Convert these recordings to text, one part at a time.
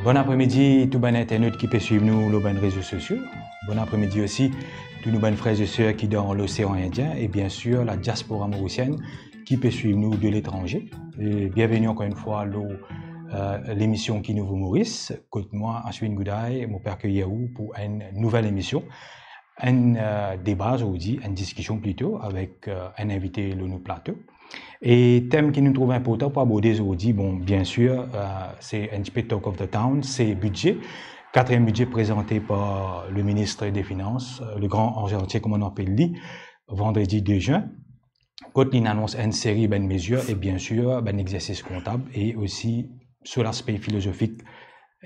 Bon après-midi, tout bon internaute qui peut suivre nous sur les réseaux sociaux. Bon après-midi aussi, tous nos bonnes frères et sœurs qui sont dans l'océan Indien et bien sûr la diaspora mauricienne qui peut suivre nous de l'étranger. Bienvenue encore une fois à l'émission qui nous vous Maurice. Côte moi, Ashwin Goudaï, mon père Yahoo pour une nouvelle émission. Un débat aujourd'hui, une discussion plutôt avec un invité de nos plateaux. Et thème qui nous trouve important pour aborder aujourd'hui, bon, bien sûr, c'est un petit peu Talk of the Town, c'est budget. Quatrième budget présenté par le ministre des Finances, le grand argentier, comme on appelle lui, vendredi 2 juin. Quand il annonce une série de mesures et bien sûr, un exercice comptable et aussi sur l'aspect philosophique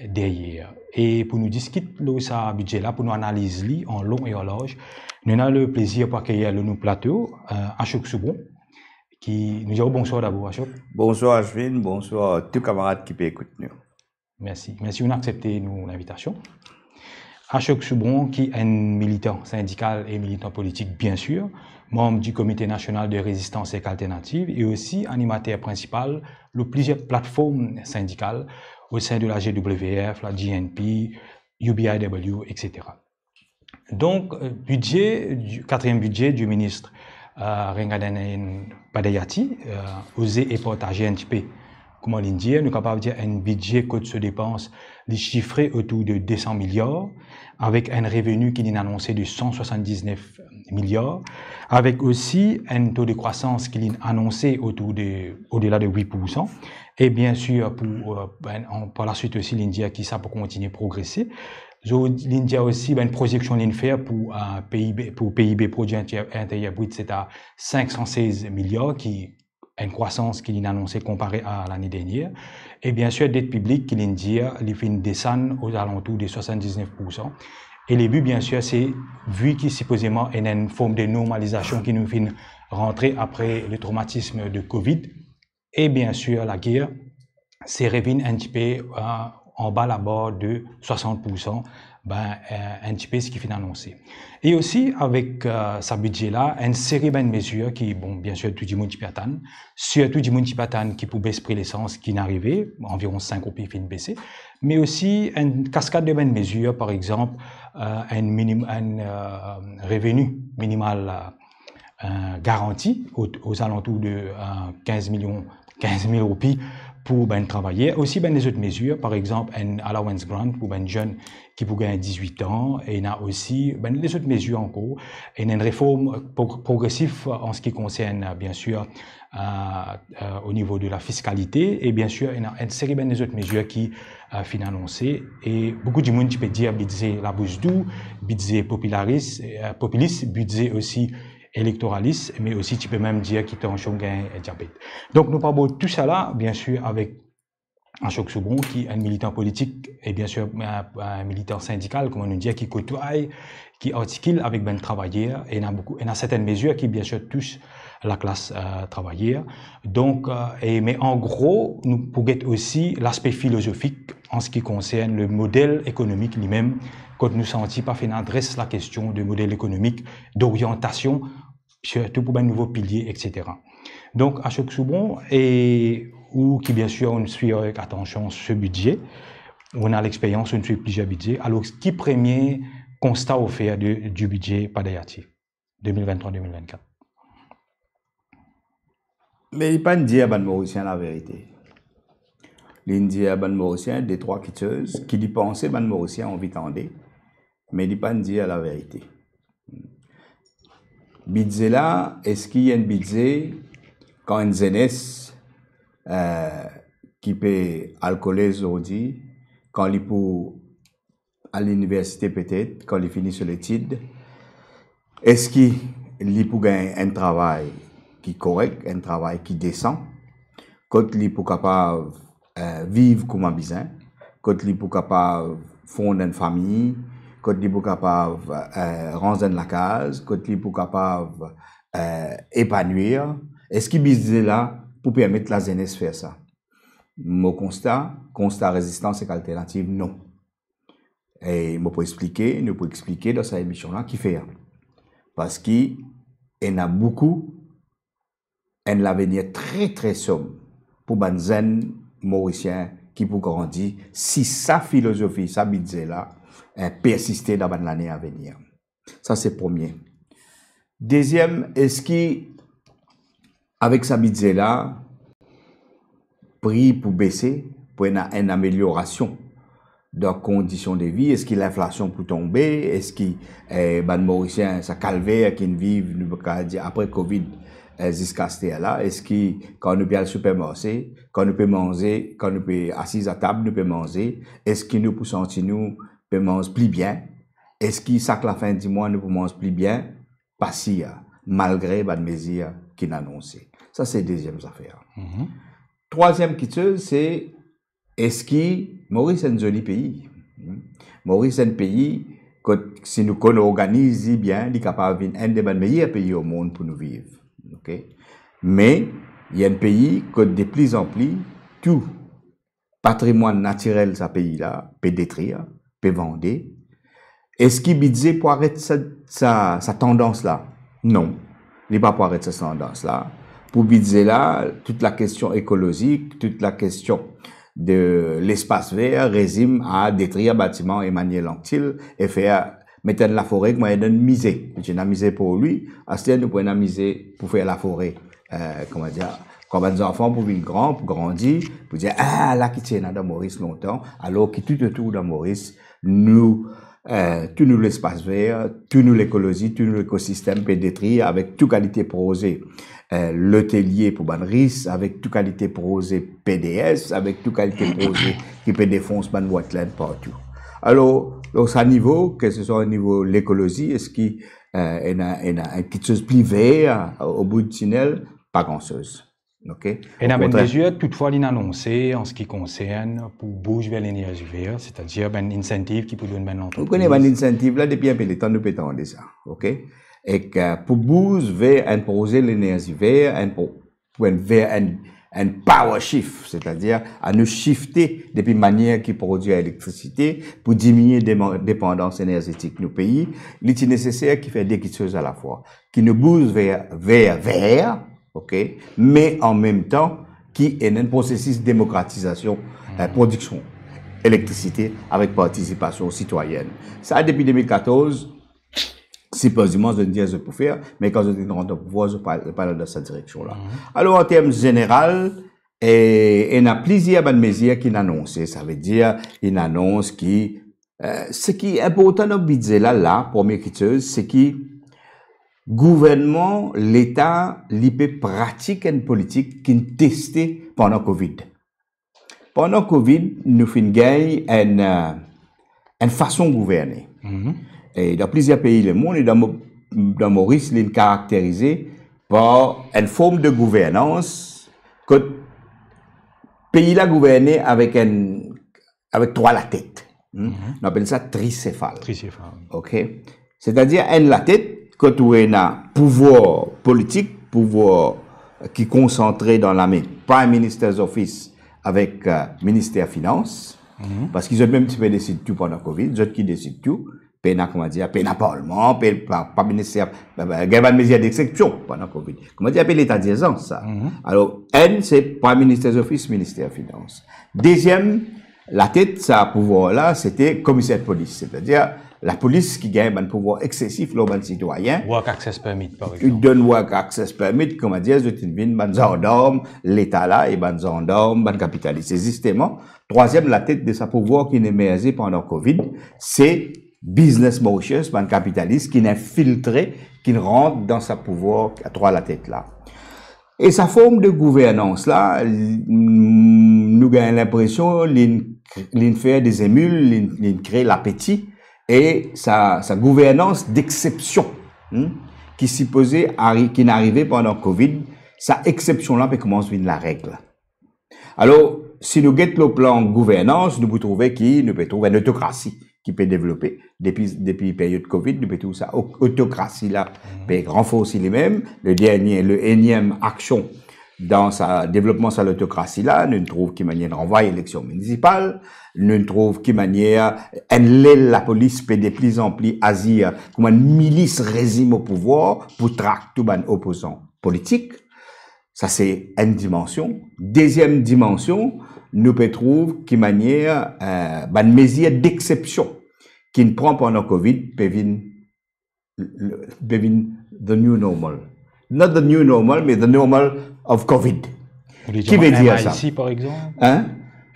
derrière. Et pour nous discuter de ce budget-là, pour nous analyser en long et en large, nous avons le plaisir d'accueillir le plateau, Ashok Soubron, qui nous dit bonsoir d'abord, Ashok. Bonsoir Ashwin, bonsoir à tous les camarades qui peuvent écouter nous. Merci. Merci d'accepter l'invitation. Ashok Soubron, qui est un militant syndical et militant politique, bien sûr, membre du Comité national de résistance et alternative et aussi animateur principal de plusieurs plateformes syndicales au sein de la GWF, la GNP, UBIW, etc. Donc, quatrième budget du ministre Rengaden Padayati, osé et partagé un petit peu, comment l'Indien, nous sommes capables de dire un budget qui se dépense, les chiffrés autour de 200 milliards, avec un revenu qui est annoncé de 179 milliards, avec aussi un taux de croissance qui est annoncé au-delà de 8%, et bien sûr, par la suite aussi l'India qui ça pour continuer à progresser. L'India aussi, une projection l'INFER pour PIB, produit intérieur brut, c'est à 516 milliards, qui une croissance qui est annoncée comparée à l'année dernière. Et bien sûr, dette publique qui l'India, les fins descendent aux alentours de 79%. Et les buts, bien sûr, c'est vu qu'il supposément y a une forme de normalisation qui nous fait rentrer après le traumatisme de Covid. Et bien sûr, la guerre, c'est revenu un petit peu en bas là-bas de 60%, un petit peu ce qui fait annoncé. Et aussi, avec ce budget-là, une série de mesures qui, bon, bien sûr, tout le monde surtout du monde qui pour baisser prix l'essence qui n'arrivait, environ 5 roupies fin baisser, mais aussi une cascade de mesures, par exemple, un revenu minimal garanti aux alentours de 15 000 roupies pour travailler. Aussi, des autres mesures, par exemple, un allowance grant pour un jeune qui peut gagner 18 ans. Et il y a aussi les autres mesures en cours. Et il y a une réforme progressive en ce qui concerne, bien sûr, au niveau de la fiscalité. Et bien sûr, il y a une série des autres mesures qui finissent annoncées. Et beaucoup de monde qui peut dire budget la bouche doux, budget populiste, budget aussi électoraliste, mais aussi tu peux même dire qu'il est en gain diabète. Donc nous parlons de tout ça là, bien sûr, avec Ashok Soubron, qui est un militant politique et bien sûr un militant syndical, comme on nous dit, qui côtoie, qui articule avec ben travailleurs, et il y a certaines mesures qui bien sûr touchent la classe travailleur. Donc, mais en gros, nous pouvons aussi l'aspect philosophique en ce qui concerne le modèle économique lui-même, quand nous sentons pas finalement adresse la question du modèle économique, d'orientation, surtout pour un nouveau pilier, etc. Donc, Ashok Soubron, ou qui bien sûr on suit avec attention ce budget, on a l'expérience, on suit plusieurs budgets. Alors, qui premier constat offert du budget Padayati 2023-2024? Mais il n'y a pas de dire à Mauricien la vérité. Il dit à Mauricien des trois quitteuses qui pensent à Mauricien on vit tendé, mais il n'y a pas de dire la vérité. Budget là, est-ce qu'il y a un budget quand une jeunesse qui peut alcooler aujourd'hui, quand il peut à l'université peut-être, quand il finit sur l'étude, est-ce qu'il peut gagner un travail qui est correct, un travail qui descend, quand il peut capable vivre comme un besoin, quand il peut capable fonder une famille, quand il peut capable rentrer dans la case, quand il peut capable épanouir. Est-ce qu'il budget là pour permettre la jeunesse de faire ça? Mon constat résistance et alternative, non. Et nous pouvons expliquer dans cette émission-là qui fait. Parce qu'il y en a beaucoup, un avenir très très sombre pour les jeunes mauriciens qui pour grandir si sa philosophie, sa budget là, persister dans l'année à venir. Ça, c'est premier. Deuxième, est-ce qu'avec sa budget là, prix pour baisser, pour une amélioration de conditions de vie, est-ce que l'inflation peut tomber, est-ce que Mauricien, ça calvaire qui vivent après Covid jusqu'à ce là, est-ce que quand nous peut aller au supermarché, quand nous peut manger, quand nous peut assis à table, nous peut manger, est-ce que nous peut sentir nous peut manger plus bien, est-ce que ça que la fin du mois nous peut manger plus bien, pas si malgré les mesures qu'il a annoncées. Ça c'est deuxième affaire. Troisième question, c'est est-ce que Maurice est un joli pays? Maurice est un pays que si nous organisons bien, il est capable d'être un des meilleurs pays au monde pour nous vivre. Okay? Mais il y a un pays que de plus en plus, tout patrimoine naturel de ce pays-là peut détruire, peut vendre. Est-ce qu'il budget pour arrêter sa tendance-là? Non, il n'est pas pour arrêter cette tendance-là. Pour budget là, toute la question écologique, toute la question de l'espace vert résume à détruire bâtiments Emmanuel Anctil et faire mettre la forêt comme une misée. J'ai une misée pour lui, à ce nous pouvons miser pour faire la forêt, comment dire, comme des enfants pour vivre grand, pour grandir, pour dire ah là qui tient dans Maurice longtemps, alors que tout autour de Maurice nous tout nous l'espace vert, tout nous l'écologie, tout nous l'écosystème peut détruire avec toute qualité prosée. L'hôtelier pour Banris, avec toute qualité prosée PDS, avec toute qualité prosée qui peut défoncer ban wetland partout. Alors, à niveau, que ce soit au niveau de l'écologie, est-ce qu'il y a quelque chose plus vert au bout du tunnel? Pas grand-chose. Okay? Et dans une mesure, toutefois, l'inannoncé en ce qui concerne pour bouger vers l'énergie verte, c'est-à-dire un incentive qui peut donner une entreprise. Vous connaissez un incentive là depuis un peu de temps, nous pétons ça. OK? Et que pour bouger vers un projet l'énergie verte, vers un power shift, c'est-à-dire à nous shifter depuis manière qui produit l'électricité pour diminuer la dépendance énergétique de nos pays, il est nécessaire qu'il fait deux choses à la fois, qui nous bouge vers, ok, mais en même temps qui est un processus de démocratisation, production électricité avec participation citoyenne. Ça depuis 2014. C'est possible de dire ce pour faire, mais quand je dis rentre au pouvoir, je parle dans cette direction-là. Alors, en termes généraux, il y a plusieurs mesures qui annoncent. Ça veut dire, il annonce qui, ce qui est important dans le budget là, première chose, c'est que gouvernement, l'État, l'IP pratique une politique qui est testée pendant Covid. Pendant Covid, nous faisons gagner une façon de gouverner. Et dans plusieurs pays du monde, et dans Maurice, il est caractérisé par une forme de gouvernance que le pays là gouverné avec trois la tête. On appelle ça tricéphale. OK? C'est-à-dire, la tête, que tu as un pouvoir politique, pouvoir qui est concentré dans la main, Prime Minister's Office avec ministère Finances, parce qu'ils ont même un peu décidé tout pendant Covid, ils ont qui décident tout. Pena, comment dire, pena parlement, pas ministère, il y a une mesure d'exception pendant Covid. Comment dire, l'État d'urgence, ça. Alors, N, c'est Prime Minister's Office, ministère des Finances. Deuxième, la tête, ça, pouvoir-là, c'était commissaire de police. C'est-à-dire, la police qui gagne un pouvoir excessif, là, les citoyens. Work Access Permit, par exemple. Ils donnent Work Access Permit, comment dire, je t'invite, ban gendarme, l'État là, et ban gendarme, ban capitaliste. Justement, troisième, la tête de sa pouvoir qui est émergé pendant Covid, c'est business Mauritius, un capitaliste qui n'est filtré, qui rentre dans sa pouvoir à trois la tête là. Et sa forme de gouvernance là, nous avons l'impression qu'il fait des émules, il crée l'appétit et sa gouvernance d'exception qui supposait qui n'arrivait pendant Covid, sa exception là peut commencer à la règle. Alors, si nous guettons le plan gouvernance, nous pouvons trouver une autocratie qui peut développer depuis la période Covid, nous pouvons trouver ça, autocratie là, peut renforcer les mêmes. Le énième action dans sa développement sur l'autocratie là, nous trouvons qui manière renvoyer l'élection municipale, nous trouvons qui manière la police peut de plus en plus agir comme une milice régime au pouvoir pour traquer tout les opposants politiques. Ça, c'est une dimension. Deuxième dimension, nous peut trouver qui manière, une mesure d'exception qui ne prend pendant Covid, peut venir the new normal. Not the new normal, mais the normal of Covid. Qui veut dire ça? MIC, par exemple? Hein?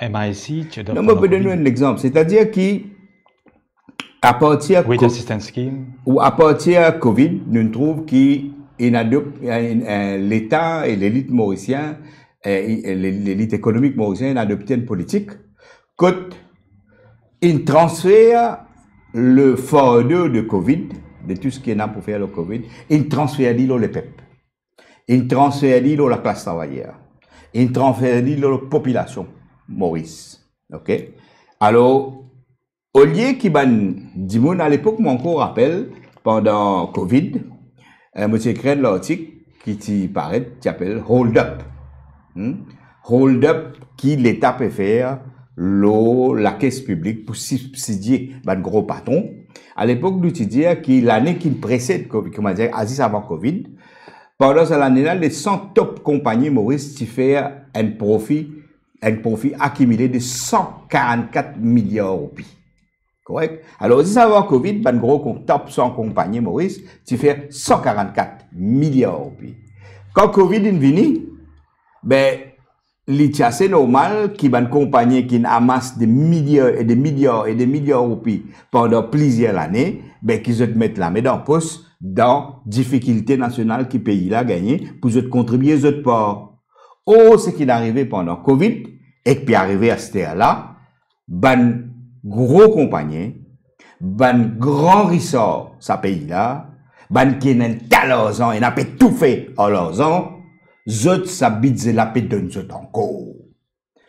MIC, tu non, je vais donner un exemple. C'est-à-dire qu'à partir Wait Assistance Scheme. Ou à partir de Covid, nous trouvons qu'il l'État et l'élite mauricienne, l'élite économique mauricienne, adopté une politique qu'ils transfèrent le fardeau de Covid, de tout ce qui est là pour faire le Covid, ils transfèrent le PEP. Ils transfèrent la classe travaillère. Ils transfèrent la population Maurice. OK? Alors, au lieu qu'il y ait à l'époque, mon encore rappelle, pendant Covid, monsieur écrit l'article qui paraît, qui s'appelle Hold Up. Hold Up qui l'État peut faire la caisse publique pour subsidier un gros patron. À l'époque, nous disons que l'année qui précède Covid, comment dire, avant Covid, pendant cette année-là, les 100 top compagnies Maurice qui fait un profit accumulé de 144 milliards de roupies. Correct? Alors, si ça va Covid, ben gros, top 100 compagnies Maurice, tu fais 144 milliards de roupies. Quand Covid est venu, ben, c'est normal qu'il y ait une compagnie qui amasse des milliards et des milliards et des milliards de roupies pendant plusieurs années, ben, qu'ils se mettent la main dans le poste dans difficultés nationales qui pays là gagné pour se contribuer aux autres parts. Oh, ce qui est arrivé pendant Covid, et puis arrivé à cette là, ban gros compagnie, ban grand ressort, ça pays là, ban qui n'a pas l'argent, et n'a pas tout fait en l'argent, zot ça bite la paix donne zot encore.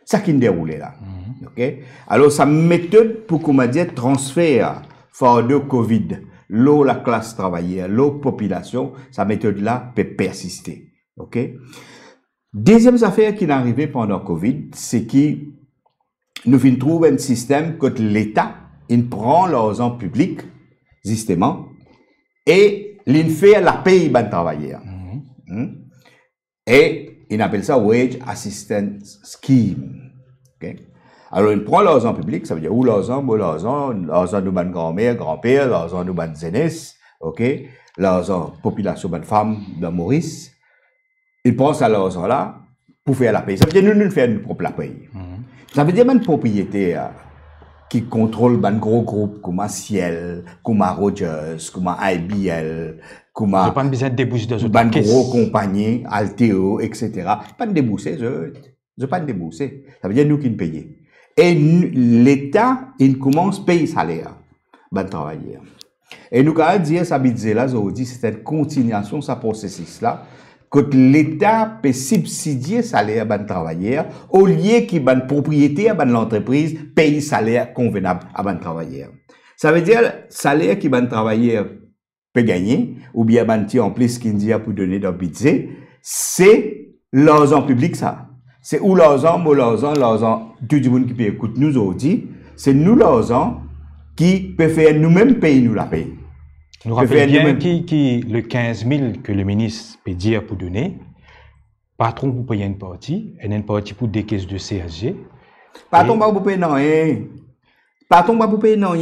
Ça qui déroule là. OK? Alors, sa méthode pour comment dire transfert fardeau Covid, l'eau la classe travaillère, l'eau population, sa méthode là peut persister. OK? Deuxième affaire qui est arrivée pendant Covid, c'est que nous finissons trouver un système que l'État, il prend l'argent public, justement, et il fait la paye des travailleurs. Et il appelle ça Wage Assistance Scheme. Okay? Alors, il prend l'argent public, ça veut dire où l'argent de ma grand-mère, grand-père, l'argent de ma jeunesse, ok? L'argent population de femmes de Maurice. Il prend ça l'argent-là pour faire la paye. Ça veut dire nous faire une propre la paye. Ça veut dire une propriété qui contrôle un gros groupe comme Ciel, comme Rogers, comme IBL, comme pas besoin de débousser dans une gros compagnie, Alteo, etc. Pas de débousser, je pas de débousser. Ça veut dire nous qui nous payons. Et l'État, il commence à payer le salaire des travailleurs. Et nous, quand on dit ça, c'est une continuation de ce processus-là, que l'État peut subsidier le salaire des travailleurs au lieu que la propriété de l'entreprise paye le salaire convenable à les travailleurs. Ça veut dire le salaire que les travailleurs peuvent gagner, ou bien en plus qu'il dit pour donner dans le budget, c'est l'argent public ça. C'est où l'argent, tout le monde qui peut écouter nous aujourd'hui, c'est nous l'argent qui peut faire nous-mêmes payer nous la paye. Nous rappelons bien qui le 15 000 que le ministre peut dire pour donner, patron pour payer une partie, et une partie pour des caisses de CSG. Patron pas pour payer non, patron pas pour payer non,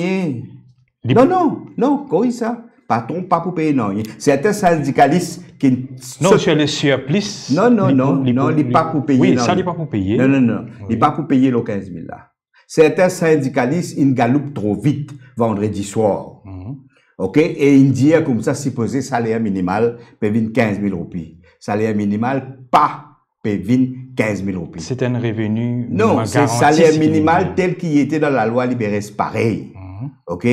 non, quoi ça? Patron pas pour payer non. Certains syndicalistes qui... Non, sur le surplus. Non, il pas pour payer. Oui, ça, il pas pour payer. Non. Il pas pour payer le 15 000 là. Certains syndicalistes, ils galoupent trop vite vendredi soir. OK? Et ils disent comme ça, supposé salaire minimal peut venir 15 000 roupies. Salaire minimal, pas peut venir 15 000 roupies. C'est un revenu. Non, c'est salaire minimal tel qu'il était dans la loi libérée, c'est pareil. OK?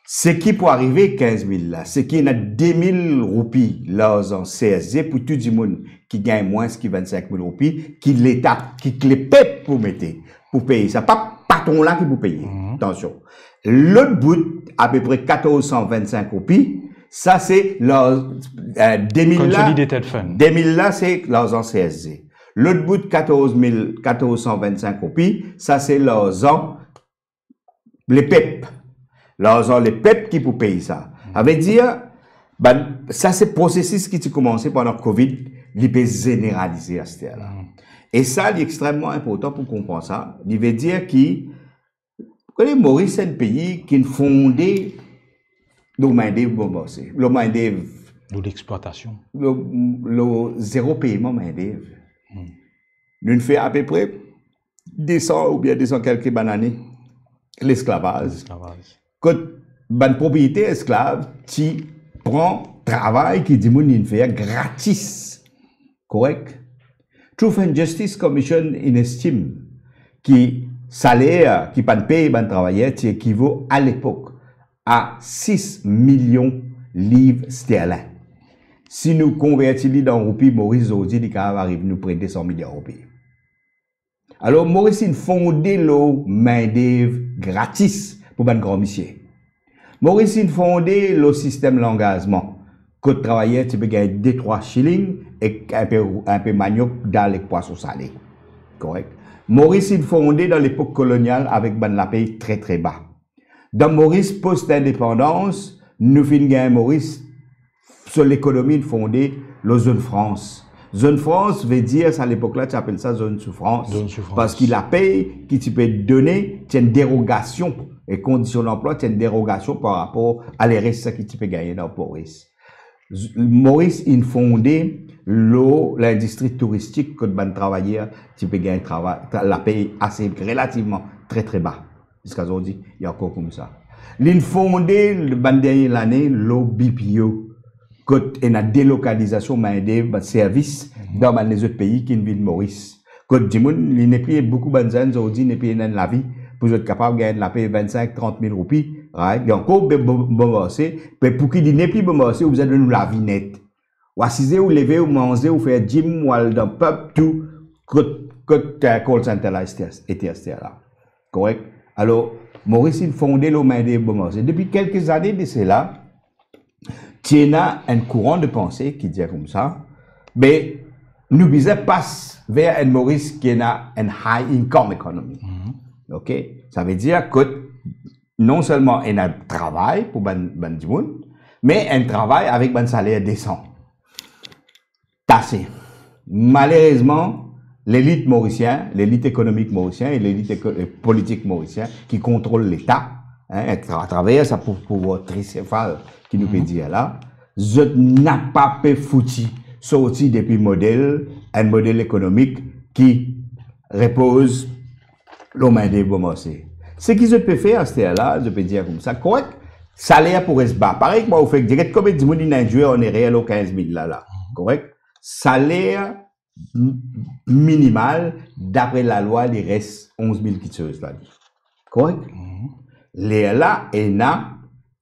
Ce qui peut arriver 15 000 là, c'est qu'il y a 2 000 roupies là en CSG pour tout le monde qui gagne moins que 25 000 roupies, qui l'État, qui les paie pour mettre, pour payer. Ça pas patron là qui peut payer. Attention. L'autre bout, à peu près 1425 roupies, ça c'est leur 2000 là. 2000 là, c'est l'argent CSG. L'autre bout, 1425 roupies, ça c'est l'argent, les PEP. L'argent, les PEP qui pour payer ça. Ça veut dire, ça c'est le processus qui a commencé pendant Covid, il peut généraliser à ce là. Et ça, c'est extrêmement important pour comprendre ça. Il veut dire que Maurice, c'est un pays qui est fondé le main-d'œuvre, le main-d'œuvre. De l'exploitation. Le zéro paiement main-d'œuvre. Nous fait à peu près 200 ou bien 200 quelques années l'esclavage. Quand une propriété esclave, tu prends travail qui dit qu'on fait gratis. Correct? Truth and Justice Commission estime qui salaire qui pas paye ban travailleur qui équivaut à l'époque à 6 millions livres sterling. Si nous convertissons dans roupies, Maurice aujourd'hui il arrive nous prêter 100 millions de roupies. Alors Maurice il fondé le main-d'œuvre gratis pour ban grand monsieur. Maurice il fondé le système d'engagement. Quand travailleur tu peux gagner 2-3 shillings et un peu manioc dans les poissons salés. Correct? Maurice il fondé dans l'époque coloniale avec la paye très très bas. Dans Maurice post-indépendance, nous finissons gagner Maurice sur l'économie fondée la zone France. Zone France veut dire, à l'époque là, tu appelles ça zone souffrance. Parce qu'il la paye, qui tu peux donner, tu as une dérogation. Et conditions d'emploi, tu as une dérogation par rapport à les restes que tu peux gagner dans Maurice. Maurice, il fondé l'industrie touristique que ben travailleur, tu peux gagner la paye assez relativement très très bas. Jusqu'à aujourd'hui, il y a encore comme ça. Il fondé l'année le BPO, quand il y a délocalisation main-d'œuvre service dans les autres pays qui ne vivent Maurice. Quand il n'est plus beaucoup de gens aujourd'hui, n'est plus dans la vie pour être capable de gagner la paye 25-30 000 roupies. Il y a encore bon marché, mais pour qu'il n'est plus bon marché, vous avez nous la vie nette. Ou assiser, ou lever, ou manger, ou faire gym, ou aller dans le pub, tout, que call center là, était là. Correct? Alors, Maurice, il fondé le main-d'œuvre bon marché. Depuis quelques années de cela, il y a un courant de pensée qui dit comme ça, mais nous devons passer vers un Maurice qui a une high income economy. Ok? Ça veut dire que non seulement il y a un travail pour ben mais un travail avec un salaire décent. Tassé. Malheureusement, l'élite mauricienne, l'élite économique mauricienne et l'élite politique mauricienne qui contrôle l'État, à travers ça pour pouvoir tricéphale qui nous peut dire là, je n'ai pas pu foutu sorti depuis un modèle économique qui repose le main-d'œuvre marché. Ce qu'ils peuvent faire, c'est là, je peux dire comme ça, correct, salaire pour se battre. Pareil que moi, vous faites direct comme dit mon Nigeria, on est réel au 15 000 là, correct? Salaire minimal, d'après la loi, il reste 11 000 quitteuses là. Correct? Les là, et là,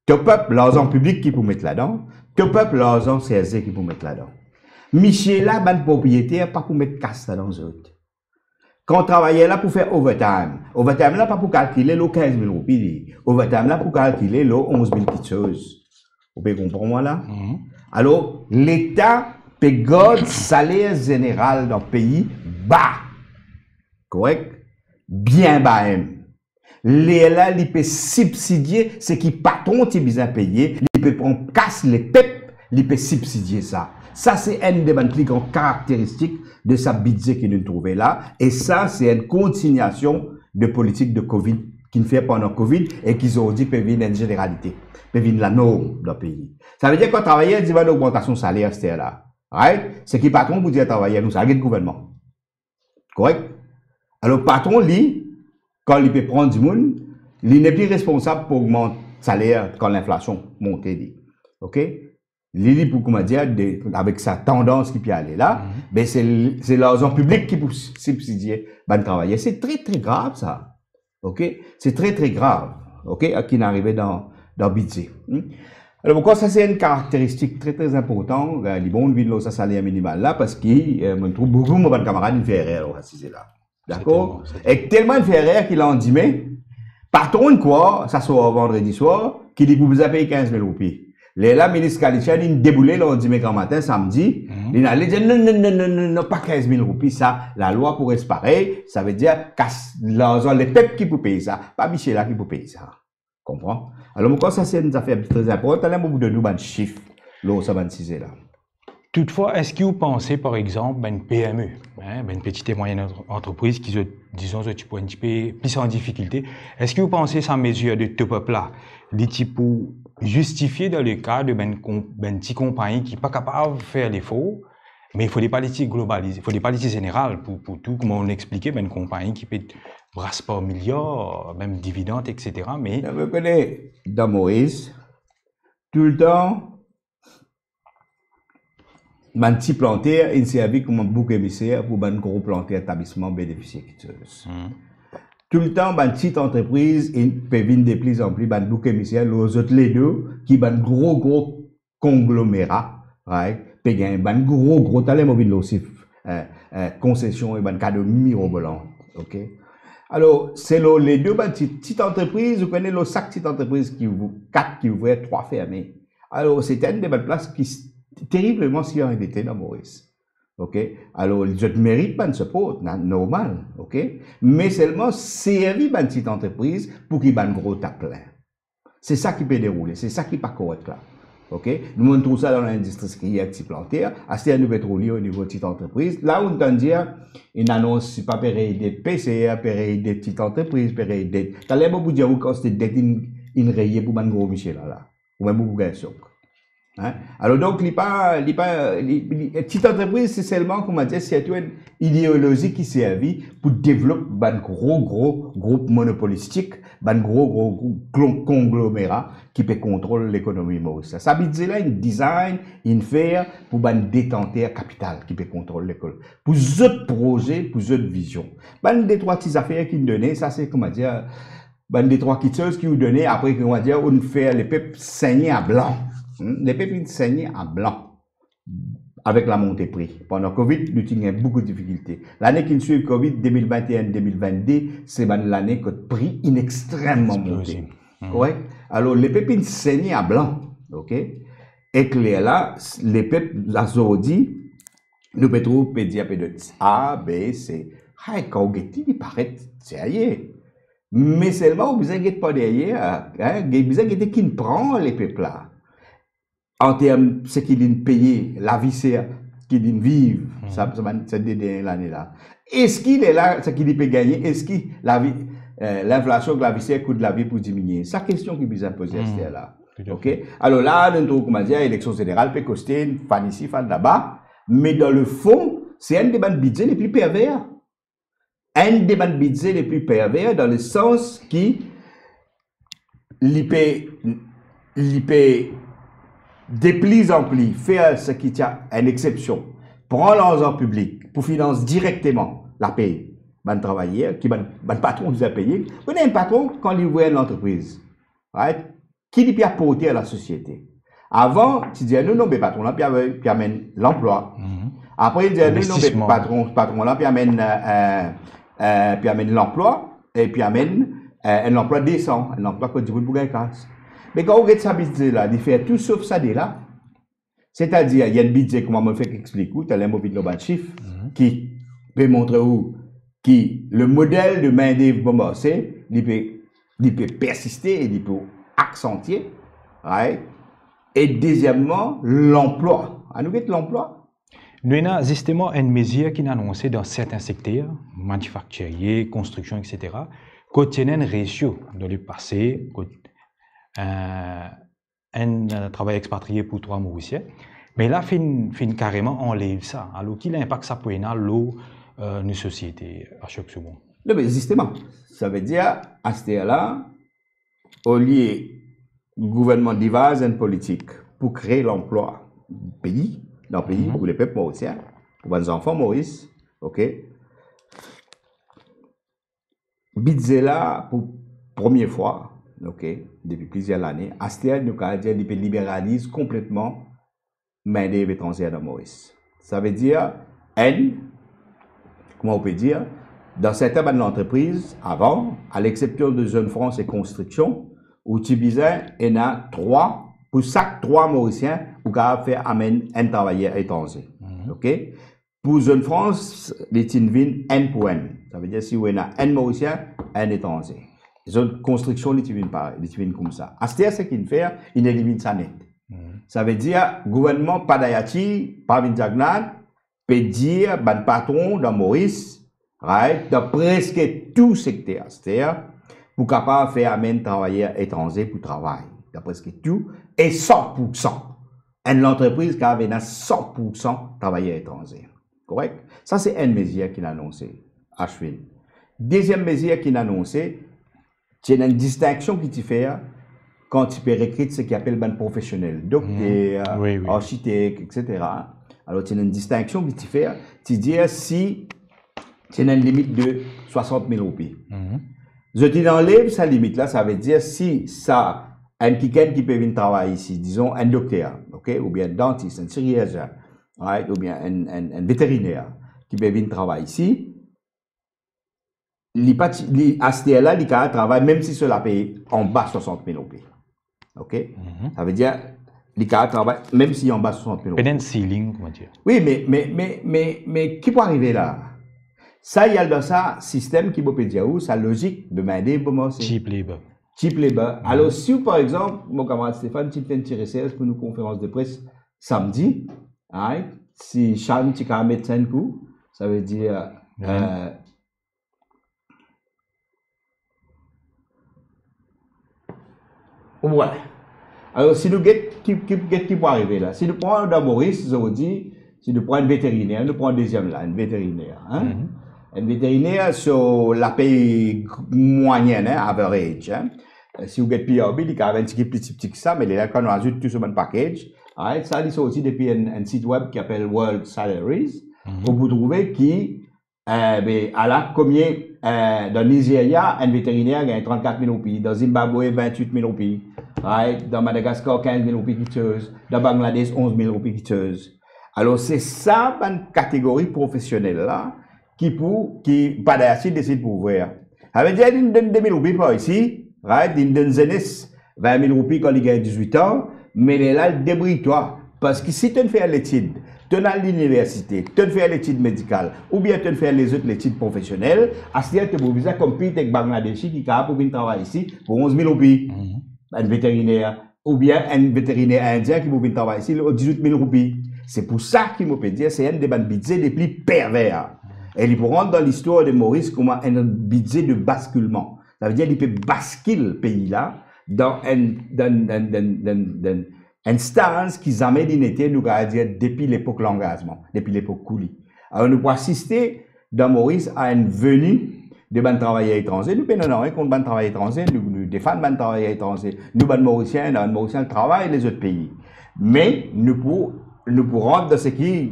que peuple, l'argent public qui pour mettre là-dedans, que peuple, l'argent CSC qui pour mettre là-dedans. Michel là, ban propriétaire, pas pour mettre casse là dans les autres. Quand on travaillait là pour faire overtime, overtime là pas pour calculer le 15 000 roupies, overtime là pour calculer le 11 000 quitteuses. Vous pouvez comprendre moi là? Alors, l'État peut garder salaire général dans le pays bas. Correct? Bien bas même. Là, il peut subsidier ce qui patron qui besoin payer, il peut prendre casse les pep, il peut subsidier ça. Ça, c'est une des plus grandes caractéristiques de sa budget qu'il nous trouvait là. Et ça, c'est une continuation de politique de Covid qu'il fait pendant Covid et qu'ils ont dit peut venir une généralité, peut venir la norme dans le pays. Ça veut dire qu'on travaillait, il dit une augmentation salaire, c'était là. Right? C'est qui patron pour dire travailler, nous, ça, le gouvernement. Correct? Alors, le patron, lui, quand il peut prendre du monde, il n'est plus responsable pour augmenter le salaire quand l'inflation monte. OK? Lili, pour comment dire, avec sa tendance qui peut aller là, ben c'est l'argent public qui peut subsidier le travail. C'est très très grave ça. OK? C'est très très grave. OK? Qui n'arrivait dans le budget. Alors pourquoi ça c'est une caractéristique très très importante, les bons vivent le salaire minimal là, parce que je trouve beaucoup de mes camarades qui font erreur c'est là. D'accord? Et tellement il fait erreur qu'il en dit, mais patron quoi, ça soit vendredi soir, qui dit que vous avez payé 15 000 roupies. Les là, ministre Kalicha, il déboulé lundi matin, samedi. Il a dit non, pas 15 000 roupies, ça, la loi pourrait se pareil. Ça veut dire, l'argent, les peuples qui peuvent payer ça, pas Michel là qui peut payer ça. Comprends? Alors, pourquoi ça, c'est une affaire très importante. Là, au bout de nous, un chiffre, là, ça va là. Toutefois, est-ce que vous pensez, par exemple, une PME, une petite et moyenne entreprise qui, disons, un petit peu plus en difficulté, est-ce que vous pensez que sa mesure de top-up là, les types pour justifier dans le cas de une petite compagnie qui n'est pas capable de faire l'effort, mais il faut des politiques globalisées, il faut des politiques générales pour tout, comme on expliquait, une compagnie qui peut brasse pas milliards, même dividendes, etc. Mais... Vous connaissez, dans Maurice, tout le temps, un petit planter, il servi comme un bouc émissaire pour un gros planter établissement bénéficiaire. Tout le temps, une petite entreprise, il peut venir de plus en plus, un bouc émissaire, les autres les deux, qui ont un gros conglomérat, right? Puis il y a un gros talent mobile aussi, concession et un cadeau mirobolant, ok? Alors, c'est les deux petites entreprises, vous connaissez le sac petite entreprise qui vous, 4 qui ouvraient, 3 fermés. Alors, c'était une des bonnes places qui terriblement si endetté dans Maurice. OK? Alors, je mérite pas de support, normal. OK? Mais seulement servir une petite entreprise pour qu'il y ait un gros plein. C'est ça qui peut dérouler. C'est ça qui n'est pas correct là. OK? Nous, on trouve ça dans l'industrie qui est petit plantaire. À ce niveau pétrolier au niveau de petite entreprise. Là, on entend dire, une annonce, pas pareil des PCA, pareil des petites entreprises, pareil des. T'as l'air beaucoup de dire quand c'est d'être une rayée pour un gros Michel là. Ou même pour gagner sucre. Hein? Alors donc, petite entreprise, c'est seulement, comment dire, c'est une idéologie qui servit pour développer un gros groupe monopolistique, un gros conglomérat qui peut contrôler l'économie maurice. Ça veut dire là, une design, une faire pour un détenteur capital qui peut contrôler l'économie. Pour d'autres projets, pour d'autres visions. Des trois petites affaires qui nous donnent, ça c'est, comment dire, des trois petites choses qui nous donnent, après, comment dire, on fait les peuples saigner à blanc. Les peuples saignaient à blanc avec la montée prix. Pendant Covid, nous avons beaucoup de difficultés. L'année qui suit Covid, 2021-2022, c'est l'année que le prix est extrêmement monté. Ouais. Alors, les peuples saignaient à blanc. OK? Et que là, les peuples, la Zodi, nous pouvons dire A, B, C. Quand vous il paraît sérieux. Mais seulement, vous n'avez pas derrière, vous avez qui prend les peuples là. En termes de ce qu'ils ont payé, la vie qu'ils vivent, ça l'année là. Est-ce qu'il est là, ce qu'il peut gagner? Est-ce que l'inflation de la vie coûte de la vie pour diminuer? C'est la question qui vous a posée là. OK? Alors là, nous trouvons, comment dire, l'élection générale peut coster une fan ici, fan là-bas, mais dans le fond, c'est un des budgets les plus pervers. Un des budgets les plus pervers dans le sens qui l'IP de plus en plus, faire ce qui tient une exception, prendre l'argent public pour financer directement la paye, un travailleur, qui un patron vous a payé. Vous avez un patron quand il ouvre une entreprise, right? Qui lui apporter à la société. Avant, tu disais non, mais patron là, puis amène l'emploi. Après, il disait non, mais patron là, puis amène l'emploi, et puis amène un emploi décent, un emploi que tu veux pour gagner casse. Mais quand on regarde ça budget là, il fait tout sauf ça là. C'est-à-dire, il y a un budget, comme on me fait expliquer, tu as un mobile global chiffre qui peut montrer où qui le modèle de main-d'œuvre c'est, il peut persister, il peut accentuer, right? Et deuxièmement, l'emploi. À nous mettre l'emploi. Nous avons justement une mesure qui est annoncée dans certains secteurs, manufacturier, construction, etc., qui tient un ratio dans le passé. Un travail expatrié pour 3 Mauriciens. Mais là, fin carrément enlève ça. Alors, quel impact ça peut avoir dans nos sociétés à chaque seconde? Non, mais justement, ça veut dire, à ce là au lieu du gouvernement divise une politique pour créer l'emploi dans le pays, pour les peuples mauriciens, pour les enfants maurice, OK? Budget là, pour première fois, OK, depuis plusieurs années, Astel, nous avons dit qu'il libéralise complètement main-d'œuvre étrangère dans Maurice. Ça veut dire, comment on peut dire, dans certaines entreprises, avant, à l'exception de Jeune France et Construction, où tu disais, il y a 3, pour chaque 3 Mauriciens, vous pouvez faire amener un travailleur étranger. OK? Pour Jeune France, les Tinvin, N pour N. Ça veut dire, si vous avez un Mauricien, un étranger. Les autres constructions, ils viennent pareil, ils viennent comme ça. À ce qu'il fait, il élimine ça net. Ça veut dire, gouvernement pas d'Haïti, pas Vinjagnan, peut dire, ben patron dans Maurice, right, dans presque tout secteur, c'est-à-dire, pour capable faire amener travailleurs étrangers pour travailler, dans presque tout, et 100%. Une entreprise qui avait 100% travailleurs étrangers. Correct? Ça, c'est une mesure qu'il a annoncé, Ashwin. Deuxième mesure qu'il a annoncé, c'est une distinction qui te fait quand tu peux recruter ce qu'il appelle un professionnel, docteur, architecte, etc. Alors, tu as une distinction qui te fait, tu dis si tu as une limite de 60 000 roupies. Je t'enlève sa limite là, ça veut dire si ça, un quelqu'un qui peut venir travailler ici, disons un docteur, ok, ou bien un dentiste, un chirurgien, right, ou bien un vétérinaire qui peut venir travailler ici, à ce là, il travaille même si cela paye en bas 60 000 roupies. Ok? Ça veut dire, il travaille même si en bas 60 000 roupies. Peut-être ceiling, comment dire. Oui, mais qui peut arriver là? Ça, il y a dans ça système qui peut dire où, sa logique de main d'œuvre. Cheap labor. Cheap labor. Alors, si par exemple, mon camarade Stéphane, tu fais une tirée pour une conférence de presse samedi, right? Si Charles, tu as mettre 5 coups, ça veut dire. Ouais. Alors, si nous qui peut arriver là, si nous prenons dans Maurice, je vous dis, si nous prenons un vétérinaire, nous prenons un deuxième là, un vétérinaire. Hein? Un vétérinaire sur la paye moyenne, hein, average. Hein? Si vous êtes PRB, il y a un petit petit que ça, mais là, quand on ajoute tout sur un package, right? Ça, il aussi depuis un site web qui s'appelle World Salaries, où vous trouvez qui, à la combien, dans Nigeria, un vétérinaire gagne 34 000 roupies, dans Zimbabwe, 28 000 roupies, right? Dans Madagascar, 15 000 roupies quiteuses, dans Bangladesh, 11 000 roupies quiteuses. Alors, c'est ça, une catégorie professionnelle là, qui pas d'assis décide pour ouvrir. Ça veut dire, il donne 2 000 roupies par ici, right? Il donne jeunesse 20 000 roupies quand il gagne 18 ans, mais là, débrouille-toi. Parce que si tu fais l'étude, tu es à l'université, tu fais l'étude médicale, ou bien tu fais les autres études professionnelles, à ce moment-là, tu es obligé de compter avec Bangladesh qui est capable de travailler ici pour 11 000 roupies. Un vétérinaire, ou bien un vétérinaire indien qui peut travailler ici pour 18 000 roupies. C'est pour ça qu'il me peut dire c'est un des budgets les plus pervers. Et il peut rentrer dans l'histoire de Maurice comme un budget de basculement. Ça veut dire qu'il peut basculer le pays là dans une stance qui jamais été, nous allons dire, depuis l'époque l'engagement, depuis l'époque coulis. Alors, nous pouvons assister dans Maurice à une venue de ban travailleurs étrangers. Nous ne rien contre ban travailleurs étrangers, nous défendons ban travailleurs étrangers. Nous, ban Mauriciens travaillent les autres pays. Mais nous pouvons rentrer dans ce qui,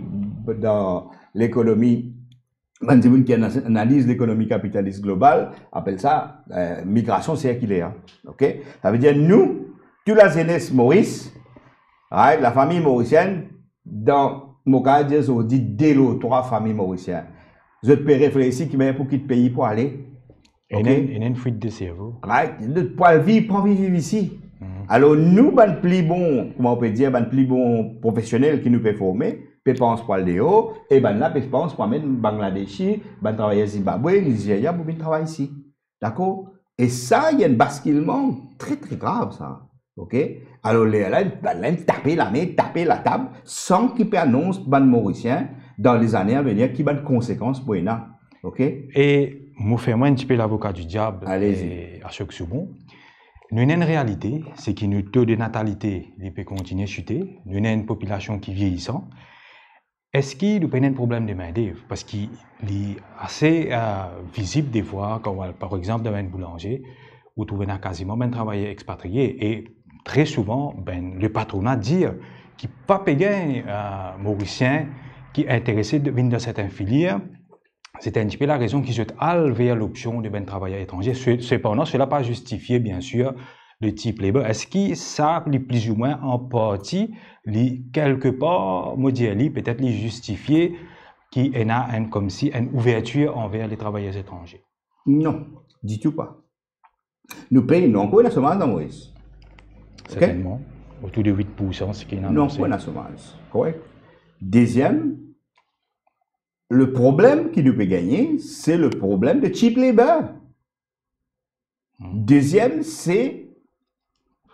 dans l'économie, qui analyse l'économie capitaliste globale, appelle ça migration circulaire. Ok? Ça veut dire, nous, toute la jeunesse Maurice, right, la famille mauricienne, dans mon cas, on dit dès l'eau, 3 familles mauriciennes. Je peux réfléchir qui pour quitter le pays pour aller. Il y a une fuite de cerveau. Right, pour vivre ici. Alors, nous, ben plus bon, comment on peut dire, ben plus bon professionnel qui nous peut former, peut penser pour aller haut, et ben là, peut penser pour amener Bangladeshi, ben travailler Zimbabwe, Nigeria, pour venir travailler ici. D'accord? Et ça, il y a un basculement très, très grave, ça. OK? Alors, là, taper la main, taper la table, sans qu'il peut annoncer, ben Mauricien, dans les années à venir, qui va de conséquences pour eux. OK? Et, moi, fais-moi un petit peu l'avocat du diable. Allez-y. À chaque seconde. Nous avons une réalité, c'est que notre taux de natalité peut continuer à chuter. Nous avons une population qui vieillissant. Est-ce qu'il y a un problème de main-d'œuvre? Parce qu'il est assez visible des fois, quand, par exemple, dans un boulanger, vous trouvez quasiment un travailleur expatrié. Et très souvent, le patronat dit qu'il n'y a pas payé un Mauricien qui est intéressé de venir dans cette filière. C'est un petit peu la raison qui se allent vers l'option de travailleur étranger. Cependant, cela n'a pas justifié, bien sûr, le type labor. Est-ce que ça, plus ou moins en partie, quelque part, peut-être justifier qu'il y a comme si une ouverture envers les travailleurs étrangers? Non, du tout pas. Nous payons non pour la chômage dans Maurice. Certainement. Autour de 8%, ce qui est annoncé. Non pour la chômage. Correct. Deuxième, le problème qui nous peut gagner, c'est le problème de cheap labor. Deuxième, c'est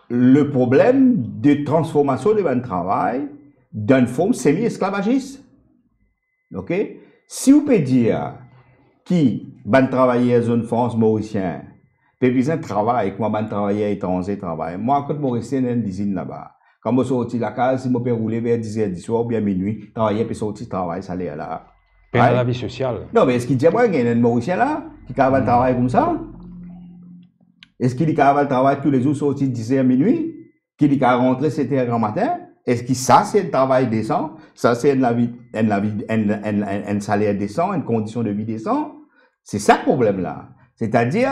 le problème de transformation de votre travail d'une forme semi-esclavagiste. Ok? Si vous pouvez dire qui va travailler en zone France mauricien, peut besoin de travail, comment va travailler étranger travail. Moi, quand mauricien, j'ai une usine là-bas. Quand je sorti la case, si je peux rouler vers 10h du soir ou bien minuit, travailler puis sortir travail, ça l'est là. Pendant la vie sociale. Non, mais est-ce qu'il dit moi, il y a un mauricien là, qui va travailler comme ça? Est-ce qu'il va travailler tous les jours, sortir 10h minuit? Qu'il va rentrer 7h grand matin? Est-ce que ça, c'est un travail décent? Ça, c'est un salaire décent, une condition de vie décente? C'est ça le problème là. C'est-à-dire,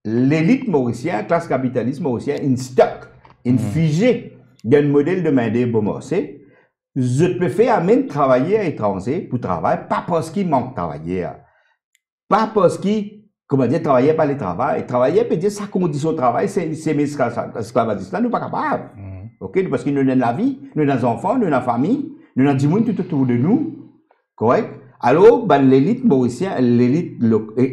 l'élite mauricienne, classe capitaliste mauricienne, une stock, une figée d'un modèle de main-d'œuvre bomossé. Je peux faire même travailler à l'étranger pour travailler, pas parce qu'il manque de travailler. Pas parce qu'il, comment dire, travailler par le travail. Travailler peut dire sa condition de travail, c'est esclavagiste. Là, nous pas capables. Ok? Parce que nous avons la vie, nous avons des enfants, nous avons la famille, nous avons du monde tout autour de nous. Correct? Alors, ben, l'élite mauricienne, l'élite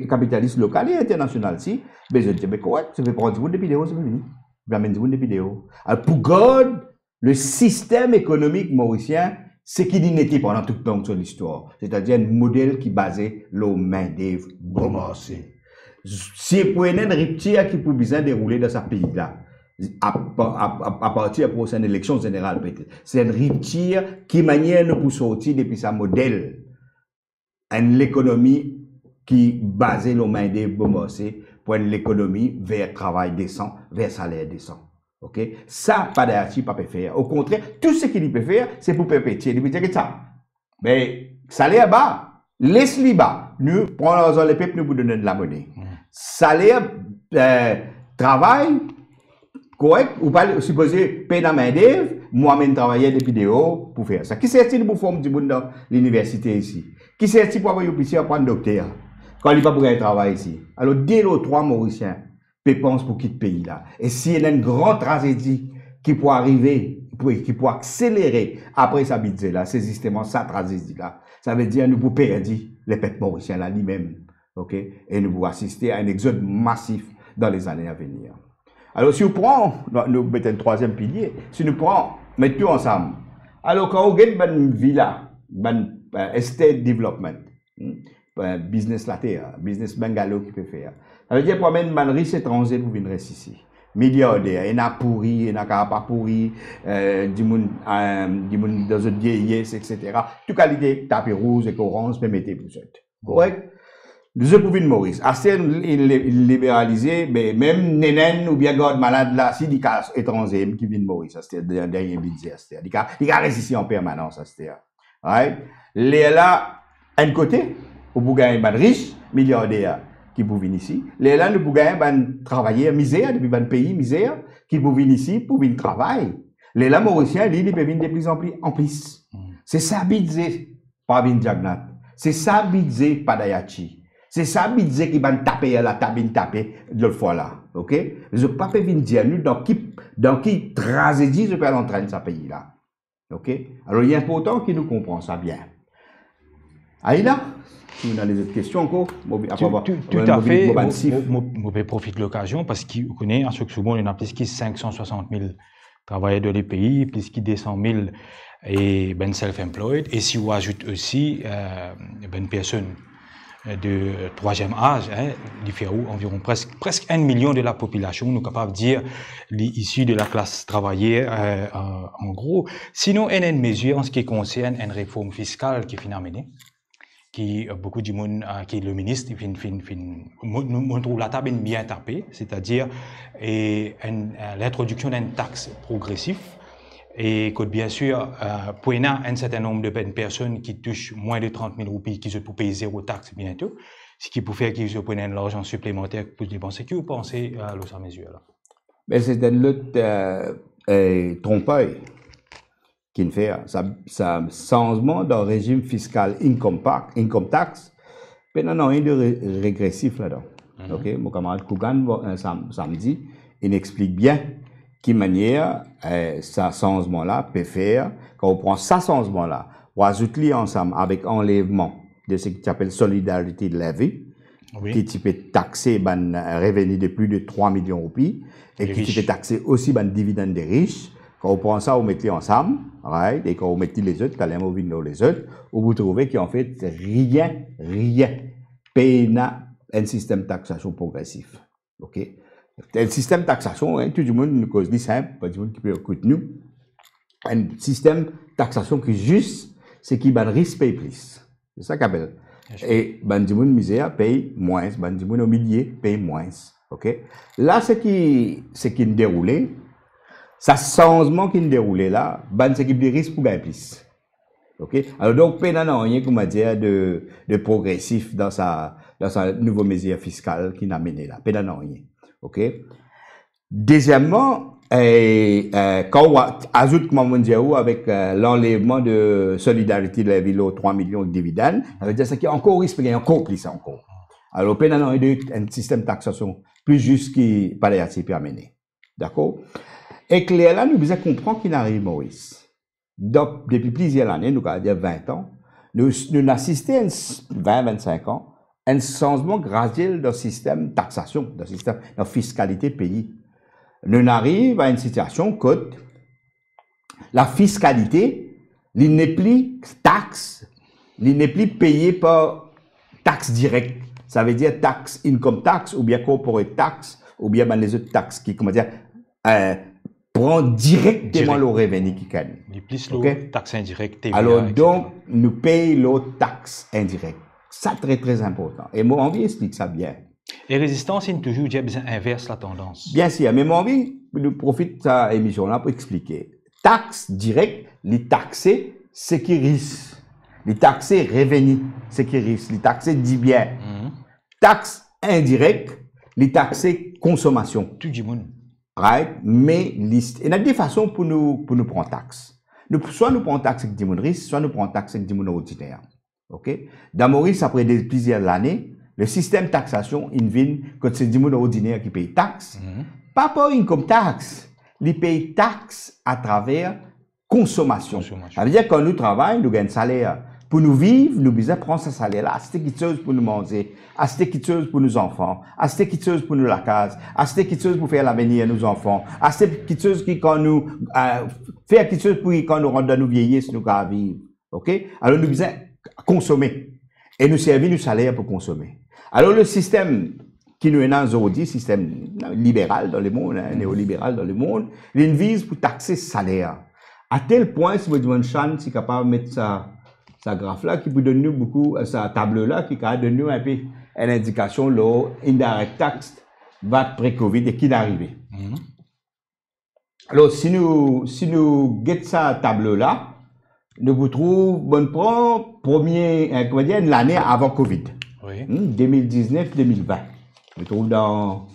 capitaliste locale et internationale, si, ben, je dis, ben, correct, ça fait prendre du monde de vidéo, c'est fini. Je vais du monde de vidéo. Alors, pour God, le système économique mauricien, c'est qu'il n'était pendant tout le temps de l'histoire. C'est-à-dire un modèle qui basait le main-d'œuvre bomassé. Si vous prenez une rupture qui peut bien dérouler dans ce pays-là, à partir de la prochaine élection générale, peut-être, c'est une rupture qui manière nous pour sortir depuis ce modèle. Une économie qui basait le main-d'œuvre bomassé pour une économie vers travail décent, vers salaire décent. Ok? Ça, pas d'archi, pas peut faire. Au contraire, tout ce qu'il peut faire, c'est pour perpétuer. Il peut dire que ça. Mais, salaire bas, laisse-le bas. Nous, prenons les peuples, nous vous donnons de la monnaie. Salaire, travail, correct, ou pas supposé payer la main-d'œuvre, moi-même travailler des vidéos pour faire ça. Qui c'est-il pour former du monde dans l'université ici? Qui c'est-il pour avoir un officier pour un docteur? Quand il va pour un travail ici. Alors, dès les 3 Mauriciens, pense pour quitter le pays là. Et s'il y a une grande tragédie qui peut arriver, qui peut accélérer après sa budget là, c'est justement sa tragédie là. Ça veut dire nous pouvons perdre les peuples mauriciens là lui-même. Ok? Et nous pouvons assister à un exode massif dans les années à venir. Alors si on prend, nous mettons un 3e pilier, si nous prenons, mettons tout ensemble. Alors quand on gagne une villa, une estate development, business la terre, business bungalow qui peut faire. Ça veut dire pour amener un riche étranger pour venir ici. Milliardaire, il y a pourri, il y a pas pourri, du monde dans une vieillesse, etc. Toute qualité, tapis rouge et orange, peut mettre pour ça. Correct? Je pour venir Maurice. Assez libéralisé, mais même nénen ou bien garde malade là, si des cas étrangers qui viennent Maurice, c'est-à-dire dernier budget, c'est-à-dire des cas restent ici en permanence, c'est-à-dire. Right? Les là, un côté, au Bougain, ban riche, milliardaire, qui pour venir ici. Les là, le Bougain, ban travailleur misère, depuis ban pays misère, qui pour venir ici, pour venir travailler. Les là, Mauriciens, lui, ils peuvent venir de plus en plus. C'est ça, budget, pas venir Jagnat. C'est ça, budget, pas d'Ayachi. C'est ça, budget qui va taper à la table, taper de l'autre fois là. Ok? Je ne peux pas venir dire, nous, dans qui tragédie je peux l'entraîner ce pays-là. Ok? Alors, il est important qu'il nous comprenne ça bien. Aïda, si vous avez des autres questions encore, tout à fait. Je vais profiter de l'occasion parce qu'on connaît, en ce moment, il y a plus de 560 000 travailleurs de les pays, plus de 200 000 et ben self-employed. Et si on ajoute aussi ben personnes de 3e âge, il fait environ presque 1 million de la population, nous sommes capables de dire issus de la classe travailleur en gros. Sinon, il y a une mesure en ce qui concerne une réforme fiscale qui est menée, qui beaucoup de monde, qui est le ministre, nous trouve la table bien tapée, c'est-à-dire l'introduction d'une taxe progressive. Et que bien sûr, pour un certain nombre de personnes qui touchent moins de 30 000 roupies, qui se peuvent payer 0 taxe bientôt, ce qui peut faire qu'ils se prennent de l'argent supplémentaire pour dépenser. Qu'est-ce que vous pensez à cette mesure-là? C'est une lutte trompeuse qui fait ça changement dans le régime fiscal income tax. Mais non, il y a de régressif là-dedans. Ok, mon camarade Kougan, samedi, il explique bien quelle manière ce changement-là peut faire, quand on prend ce changement-là, on ajoute ensemble avec enlèvement de ce qu'on appelle solidarité de la vie, qui peut taxer ben revenu de plus de 3 millions de roupies et qui peut taxer aussi ben dividende des riches. Quand on prend ça, on met les ensemble, right? Et quand on met les autres, quand on met les autres, vous trouvez qu'en fait, rien, paye un système de taxation progressif. OK? Un système de taxation, hein, tout le monde nous cause simple, pas du monde qui peut écouter nous. Un système de taxation qui juste, c'est qui ben risque paye plus. C'est ça qu'on appelle. Et ben du monde misère paye moins, ben du monde au milieu paye moins. OK? Là, ce qui déroulé, ça changement qui déroulé là, ben c'est qui des risques pour gagner plus. OK? Alors donc peine rien comment dire de progressif dans sa nouvelle mesure fiscale qui n'a mené là, peine rien. OK? Deuxièmement, quand on ajoute comment on dit avec l'enlèvement de solidarité de la ville aux 3 millions de dividendes, ça veut dire ça qui est encore risque de gagner encore plus encore. Alors peine rien un système de taxation plus juste qui pas les amener. D'accord? Et que là, nous devons comprendre qu'il arrive, Maurice. Donc, depuis plusieurs années, nous avons dire 20 ans, nous assistons à 20-25 ans, un changement graduel dans le système de taxation, dans le système de fiscalité pays. Nous arrivons à une situation que la fiscalité, il n'est plus taxe, il n'est plus payé par taxe directe. Ça veut dire taxe, income tax, ou bien corporate tax, ou bien les autres taxes qui, comment dire, prend directement le revenu qui gagne. Les plus lourdes, taxes indirectes, TVA. Alors donc, nous payons l'autre taxe indirecte. Ça, très, très important. Et mon envie explique ça bien. Et résistance, c'est toujours inverse la tendance. Bien sûr, mais mon envie, nous profite de cette émission-là pour expliquer. Taxe directe, les taxer, c'est qui risque. Les taxer revenu, c'est qui risque. Les taxer dit bien. Taxe indirecte, les taxer consommation. Tout le monde. Right? Mais il y a des façons pour nous prendre taxe. Soit nous prenons taxe avec des risques, soit nous prenons taxe avec des ordinaires. OK? Dans Maurice, après plusieurs années, le système de taxation, il vient quand c'est des ordinaires qui payent taxe. Pas par income tax. Ils payent taxe à travers consommation. Ça veut dire que quand nous travaillons, nous gagnons un salaire. Pour nous vivre, nous devons prendre ce salaire-là. C'est quelque chose pour nous manger, c'est quelque chose pour nos enfants, c'est quelque chose pour nous la case, c'est quelque chose pour faire l'avenir à nos enfants, c'est quelque chose qui quand nous faire quelque chose pour quand nous rentrons dans nos vieillisses, nous allons vivre. OK? Alors nous devons consommer et nous servir du salaire pour consommer. Alors le système qui nous est dans aujourd'hui, système libéral dans le monde, néolibéral dans le monde, il vise pour taxer salaire. À tel point, si vous demandez Chan, si capable de mettre ça graphe là qui peut donner nous beaucoup sa table là qui peut donner nous un peu une indication là indirect tax va pré-Covid et qui d'arriver. Alors si nous get sa table là, nous vous trouve bon premier comment dire l'année avant Covid. Oui. 2019-2020. Nous trouve dans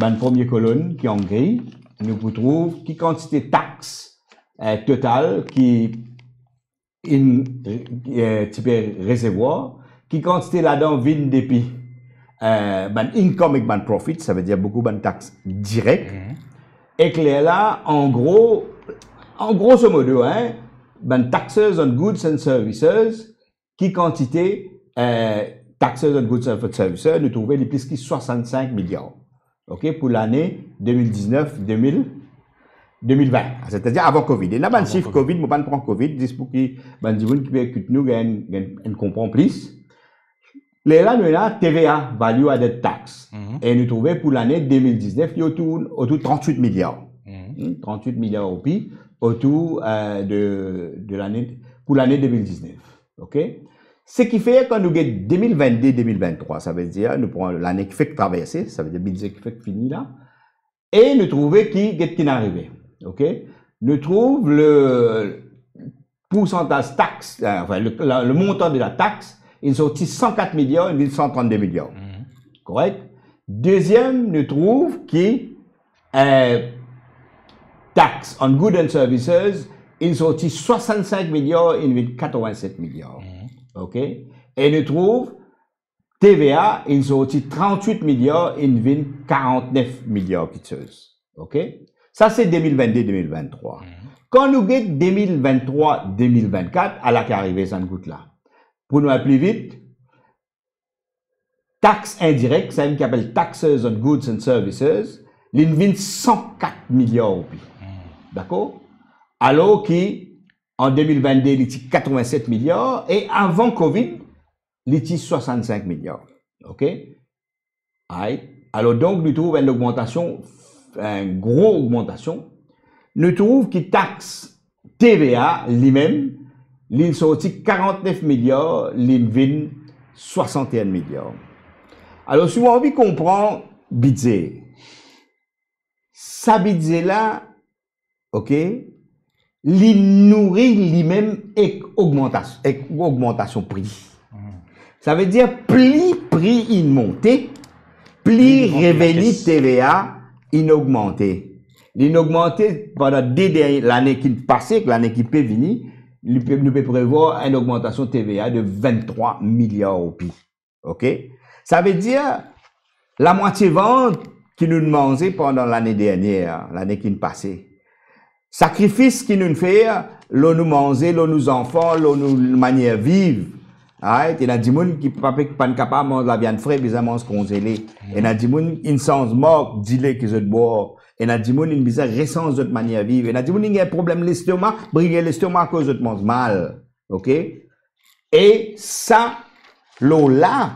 la première colonne qui est en gris, nous vous trouve qui quantité taxe totale qui type réservoir qui quantité là-dedans vient depuis income et profit, ça veut dire beaucoup de taxes directes. Et que là, en grosso modo, taxes on goods and services, qui quantité taxes on goods and services, nous trouvons les plus que 65 milliards. OK, pour l'année 2019-2020, c'est-à-dire avant Covid. Et là, le chiffre Covid, je ne prends pas Covid, juste pour que nous comprennent plus. Là, nous avons TVA, Value Added Tax. Et nous trouvons pour l'année 2019, il y a autour de 38 milliards. 38 milliards au pays, autour de l'année, pour l'année 2019. OK? Ce qui fait quand nous avons 2022-2023, ça veut dire, nous prenons l'année qui fait que traverser, ça veut dire budget qui fait que fini là, et nous trouvons qui est arrivé. OK? Nous trouvons le pourcentage taxe, enfin, le montant de la taxe, il sortit 104 milliards, il 132 milliards. Correct? Deuxième, nous trouvons qui taxe on goods and services, il sortit 65 milliards, il 87 milliards. OK? Et nous trouvons TVA, il sortit 38 milliards, il 49 milliards qui chose. OK? Ça, c'est 2022-2023. Quand nous avons 2023-2024, à la qui arrive, ça nous coûte là. Pour nous aller plus vite, taxes indirectes, ça qui appelle Taxes on Goods and Services, il vient 104 milliards de roupies. D'accord? Alors qu'en 2022, il était 87 milliards et avant Covid, il était 65 milliards. OK? Alors donc, nous trouvons une augmentation, une grosse augmentation. Nous trouvons que taxe TVA, lui-même, il sorti 49 milliards, il vient 61 milliards. Alors, si vous avez envie de comprendre budget, ça budget là, OK, il nourrit lui-même avec augmentation prix. Ça veut dire, plus prix il monte, plus revenu TVA il augmente. Il augmente pendant l'année qui passée, l'année qui peut venir, nous peut prévoir une augmentation TVA de 23 milliards de roupies. OK? Ça veut dire, la moitié vente qui nous demandait pendant l'année dernière, l'année qui passée. Sacrifice qui nous fait, l'on nous manger, l'on nous enfants, l'on nous manière vivre. Il y a des gens qui ne sont pas capables de manger la viande fraîche, ils mangent congelée. Il y a des gens qui sont morts, dis-le qu'ils ont boire. Il y a des gens qui ont récence de manière vivre. Il y a des gens qui ont un problème l'estomac, briller l'estomac à cause de mange mal. OK? Et ça, là,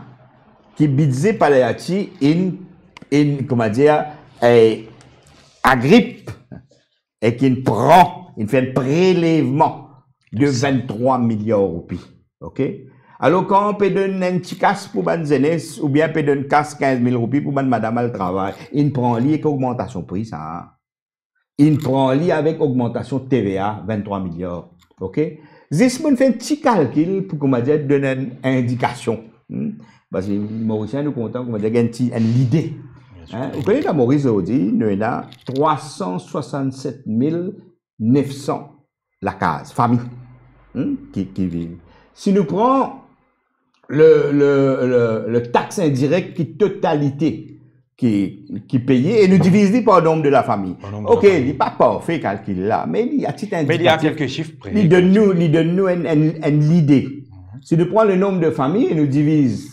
qui bidze par les hachis, comment dire, agrippe, et qui prend, il fait un prélèvement de 23 milliards de roupies. OK? Alors, quand on peut donner un petit casse pour une jeunesse, ou bien on peut donner 15 000 roupies pour une madame à le travail, il prend lié avec augmentation prix, ça. Il prend lié avec augmentation TVA, 23 milliards. OK? Zismon fait un petit calcul pour, comment dire, donner une indication. Parce que Mauricien nous content, comment dire, une idée. Vous connaissez la Maurice aujourd'hui, nous avons 367 900 la case, famille, qui vivent. Si nous prenons le taxe indirect qui totalité qui payait et nous divisons par le nombre de la famille. OK, il n'est pas parfait calcul là, mais il y a petit indicatif. Mais il y a quelques chiffres près. Il donne nous une idée. Si nous prenons le nombre de familles et nous divisons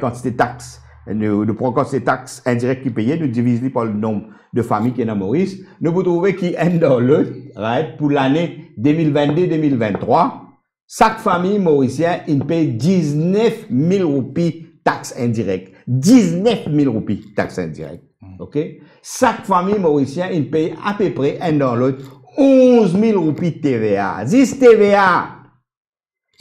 quantité de taxes, nous prenons quantité de taxes indirectes qui payaient, nous divisons par le nombre de familles qui est dans Maurice, nous pouvons trouver qui est dans l'autre, right, pour l'année 2022-2023. Chaque famille mauricienne, il paye 19 000 roupies taxes indirectes. 19 000 roupies taxes indirectes. OK? Chaque famille mauricienne, il paye à peu près un dans l'autre 11 000 roupies TVA. 10 TVA.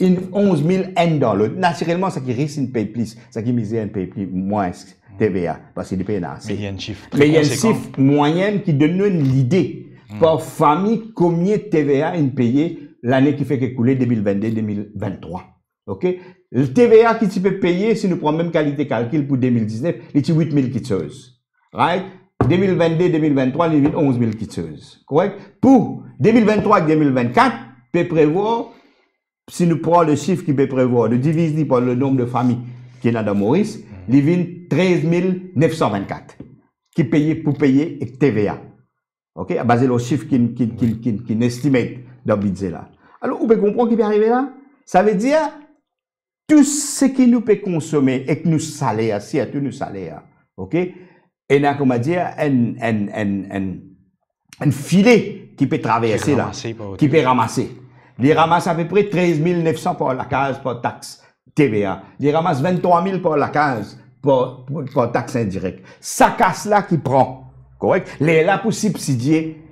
11 000 un dans l'autre. Naturellement, ça qui risque, il paye plus. Ça qui misère, il paye plus, moins TVA. Parce qu'il paye assez. Mais il y a un chiffre. Mais il y a un chiffre moyen qui donne une idée. Par famille, combien de TVA il paye l'année qui fait qu'écouler 2022-2023. OK? Le TVA qui tu peux payer, si nous prenons même qualité calcul pour 2019, il est 8 000 quitteuses. Right? 2022-2023, il est 11 000 quitteuses. Correct? Pour 2023 et 2024, peut prévoir, si nous prenons le chiffre qui peut prévoir, de diviser par le nombre de familles qui est dans Maurice, il est 13 924 qui payent pour payer TVA. OK? Basé sur le chiffre qui estimé dans le budget là. Alors, vous pouvez comprendre qui peut arriver là? Ça veut dire, tout ce qui nous peut consommer et que nous salaires, si à tout nous salaires, OK? Et là, comment dire, un filet qui peut traverser là, qui peut ramasser. Il ramasse à peu près 13 900 par la case pour taxe TVA. Il ramasse 23 000 par la case pour taxe indirecte. Ça casse là qui prend, correct? Les là pour subsidier.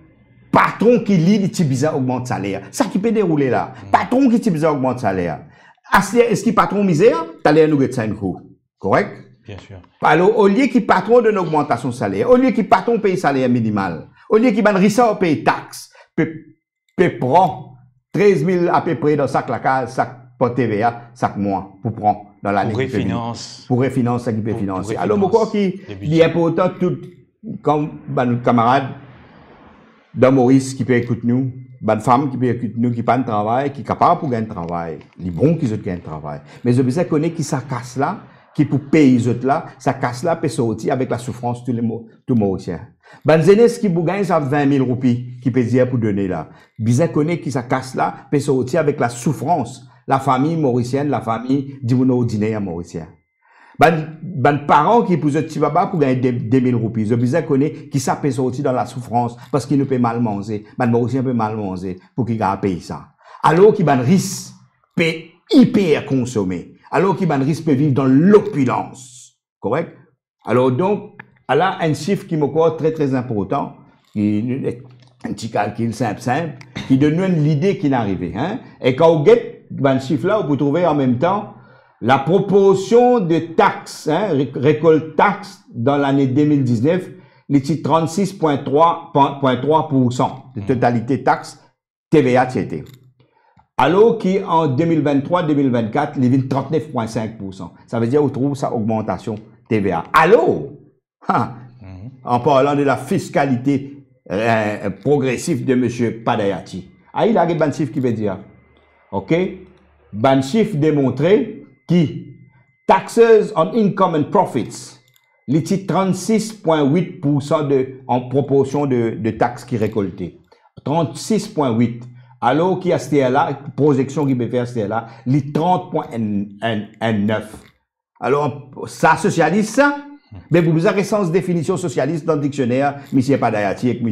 Patron qui lit, il est bizarre augmente salaire. Ça qui peut dérouler là. Patron qui est bizarre augmente salaire. Est-ce qu'il patron misère? T'as l'air nous de ça un coup. Correct? Bien sûr. Alors, au lieu qu'il patron d'une augmentation de salaire, au lieu qu'il patron paye salaire minimal, au lieu qu'il ban rissort paye taxe, peut prendre 13 000 à peu près dans chaque la case, chaque pour TVA, chaque mois, pour prendre dans l'année. Pour refinance, ça qui peut financer. Alors, pourquoi qui est important tout, comme nos camarades, dans Maurice qui peut écouter nous, bonne femme qui peut écouter nous, qui pas de travail, qui est capable pour gagner un travail, les bons qui ont gagné un travail. Mais je besoin connaître qui ça casse là, qui pour payer les autres là, ça casse là peut sortir avec la souffrance tout Mauricien. Bonne jeunesse qui pour gagner ça 20 000 roupies, qui peut dire pour donner là. Besoin connaître qui ça casse là, peut sortir avec la souffrance, la famille mauricienne, la famille d'Imono ordinaire mauricien. ban parents qui posent petit baba pour gagner 2000 roupies. Ils ont besoin de connaître qui ça peut sortir dans la souffrance parce qu'il ne peut mal manger. Ban aussi un peu mal manger pour qu'il gagne payer ça. Alors qu'il ban risque peut hyper consommer. Alors qu'il ban risque peut vivre dans l'opulence. Correct? Alors donc, là, un chiffre qui me croit très très important, qui un petit calcul simple, qui donne l'idée qui est arrivée. Hein? Et quand vous guettez dans ce chiffre-là, vous trouvez en même temps la proportion de taxes, récolte taxes dans l'année 2019, les 36,3% de totalité taxes TVA TT. Alors qu'en 2023-2024, les 39,5%. Ça veut dire qu'on trouve sa augmentation TVA. Alors, en parlant de la fiscalité progressive de M. Padayati. Il a un chiffre qui veut dire, ok, un chiffre démontré qui taxes on income and profits, les 36,8% en proportion de taxes qui récoltées. 36,8%. Alors qu'il y a ce là, projection qui peut faire ce là, les 30,9%. Alors, ça socialiste, ça? Mais vous avez sens définition socialiste dans le dictionnaire, M. Padayati et M.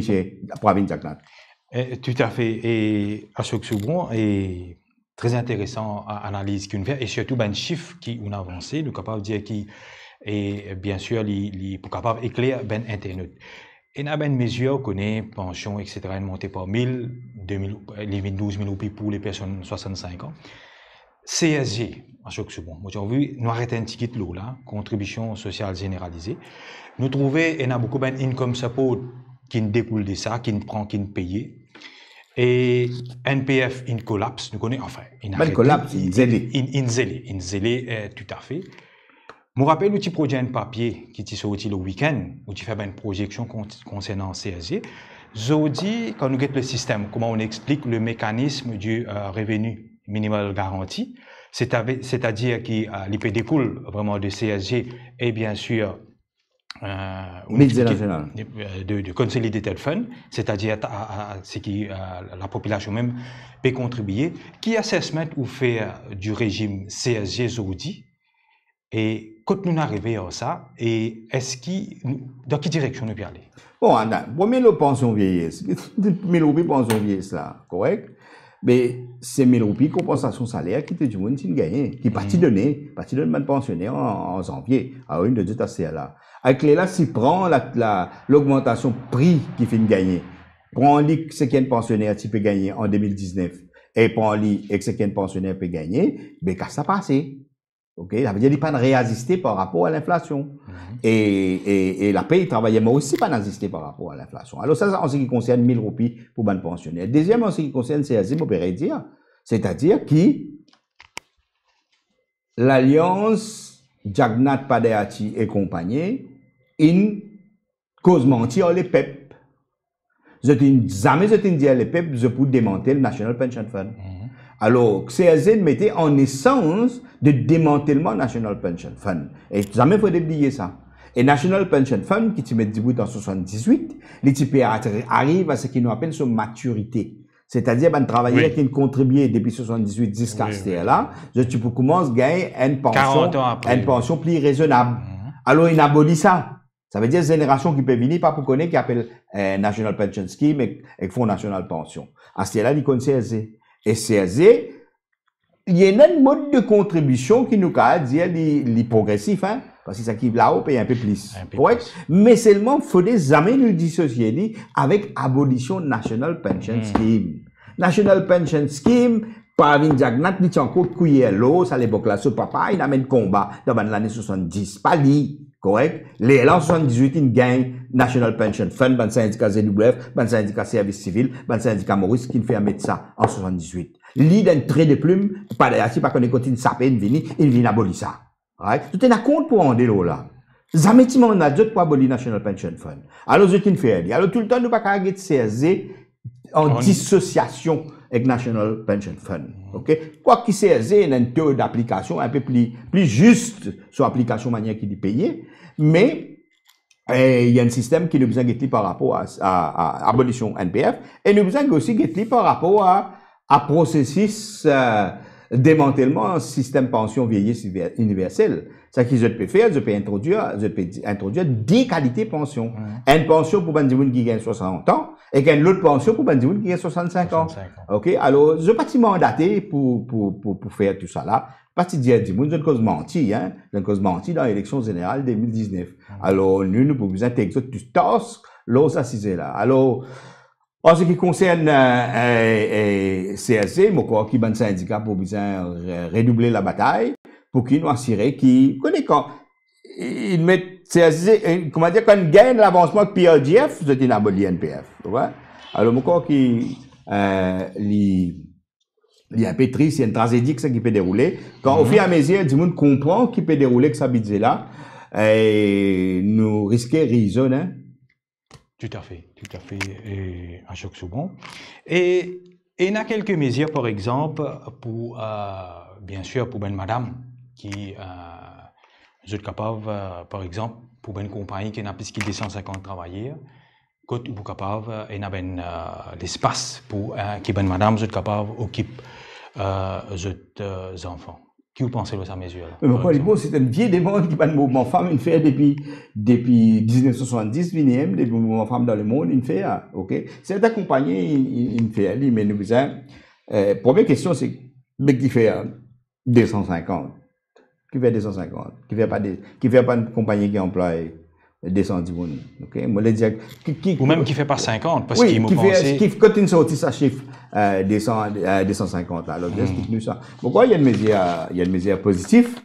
Pravin Jagnat. Tout à fait. Et Ashok Soubron est très intéressant à analyse qu'on fait, et surtout ben chiffre qui on a avancé, nous capable de dire qui et bien sûr les pour capable éclairer ben internet. Et n'a ben mesure connaît pension etc. monté par 1000, 2000, les 12 000 roupies pour les personnes 65 ans. CSG, Ashok Soubron. Moi j'ai vu nous arrêter un ticket l'eau là, contribution sociale généralisée. Nous trouver et n'a beaucoup ben income support qui ne découle de ça, qui ne prend, qui ne paye. Et NPF in collapse, nous connaissons, enfin, in collapse, in zélé, tout à fait. Je me rappelle le petit projet de papier qui est sorti le week-end, où tu fais une projection concernant CSG. Zodi, quand nous avons le système, comment on explique le mécanisme du revenu minimal garanti, c'est-à-dire qui découle vraiment de CSG et bien sûr de Consolidated Fund, c'est-à-dire ce qui la population même peut contribuer. Qui assessment ou fait du régime CSG Zodi et quand nous arrivons à ça, et est-ce dans quelle direction nous peut aller? Bon, premier le pension vieillesse, 1000 roupies pension vieillesse là, correct? Mais c'est 1000 roupies compensation salaire qui te du monde qui gagne, qui partie donné de pensionnaire en janvier, à une de deux là. Avec les là, si prend l'augmentation prix qui fait gagner, prend li ce qu'un pensionnaire qui peut gagner en 2019 et prend li ce qu'un pensionnaire peut gagner, ben qu'à ça passer. OK, ça veut dire qu'il pas de réajuster par rapport à l'inflation. Et la paye travaillement aussi pas d'ajuster par rapport à l'inflation. Alors ça en ce qui concerne 1000 roupies pour ban pensionnaire. Deuxième en ce qui concerne CSG, on pourrait dire, c'est-à-dire qui l'alliance Jagnat Padayati et compagnie in cause mentir les PEP. Jamais je t'ai dit les PEP je pour démanteler le National Pension Fund. Alors, CSG mettait en essence de démantèlement National Pension Fund. Et jamais il faut oublier ça. Et National Pension Fund, qui te met début en 78, les types arrivent à ce qu'ils nous appellent son maturité. C'est-à-dire, ben, travailler qui contribué depuis 78 jusqu'à ce là, tu peux commencer à gagner une pension plus raisonnable. Alors, il abolit ça. Ça veut dire génération qui peut venir, pas pour connaître, qui appelle National Pension Scheme et Fonds National Pension. À ce là, ils connaissent CSG. Et CSG, il y a un mode de contribution qui nous a dit les progressifs, hein, parce que ça qui là-haut paye un peu plus. Mais seulement, il faut jamais nous dissocier avec abolition National Pension Scheme. National Pension Scheme, Pravin Jagnat, il tient encore couillère l'eau, ça l'époque là, ce papa, il amène combat dans l'année 70, pas lui. Correct? Les l'an 78, ils gagnent National Pension Fund, ban syndicat ZWF, ban syndicat service civil, ban syndicat Maurice, qui ne fait mettre ça en 78. L'idée d'un trait de plume, pas d'ailleurs, pas qu'on continue de saper, il vient abolir ça. Right? Tout est à compte pour en délo là. Jamais tu m'en as d'autres pour abolir National Pension Fund. Alors, je t'ai fait. Alors, tout le temps, nous pas qu'à get CSG en dissociation avec National Pension Fund. OK? Quoi qu'il CSG, il y a un taux d'application un peu plus juste sur l'application manière qu'il est payé, mais il y a un système qui nous besoin de par rapport à abolition NPF et nous besoin aussi de par rapport à processus démantèlement système pension vieillesse universel. Ça qu'ils peuvent faire, je peux introduire des qualités pension. Une pension pour Bandimoun qui gagne 60 ans et une autre pension pour Bandimoun qui gagne 65 ans. OK? Alors, je pas mandaté pour faire tout ça là. Pas dire du monde, je ne cause menti, hein. Je ne cause menti dans l'élection générale 2019. Alors, nous pouvons intégrer tout task, l'os assisé là. Alors, en ce qui concerne CSC, moi crois qu'il y a un syndicat pour bien redoubler la bataille pour qu'il nous assure qu'il connaît quand il met CSC, comment dire, quand il gagne l'avancement de PLGF, c'est une abolie NPF. Ouais? Alors, moi crois qu'il il y a un peu triste, il y a une tragédie qui peut dérouler. Quand au fur et à mesure, du monde comprend qu'il peut dérouler que ça budget là, et nous risquons raison, hein. Tout à fait, un choc souvent. Et il y a quelques mesures, par exemple, pour, bien sûr, pour une madame qui est capable, par exemple, pour une compagnie qui n'a plus de 150 travailleurs, quand vous êtes capable, il y a l'espace pour que une madame soit capable d'occuper les enfants. Qui vous pensez de cette mesure-là? C'est une vieille demande qui le mouvement femme, il fait depuis 1970, depuis le mouvement femme dans le monde, il fait, ok? C'est accompagné, il fait, mais nous besoin, première question, c'est, qui fait 250? Qui fait 250? Qui fait pas une compagnie qui emploie 210 personnes, ok? Moi, les dire, ou même qui fait pas 50, parce oui, qu'il qui fait, quand il sortit sa chiffre, 250, là, alors, explique-nous ça. Pourquoi il y a une mesure positive?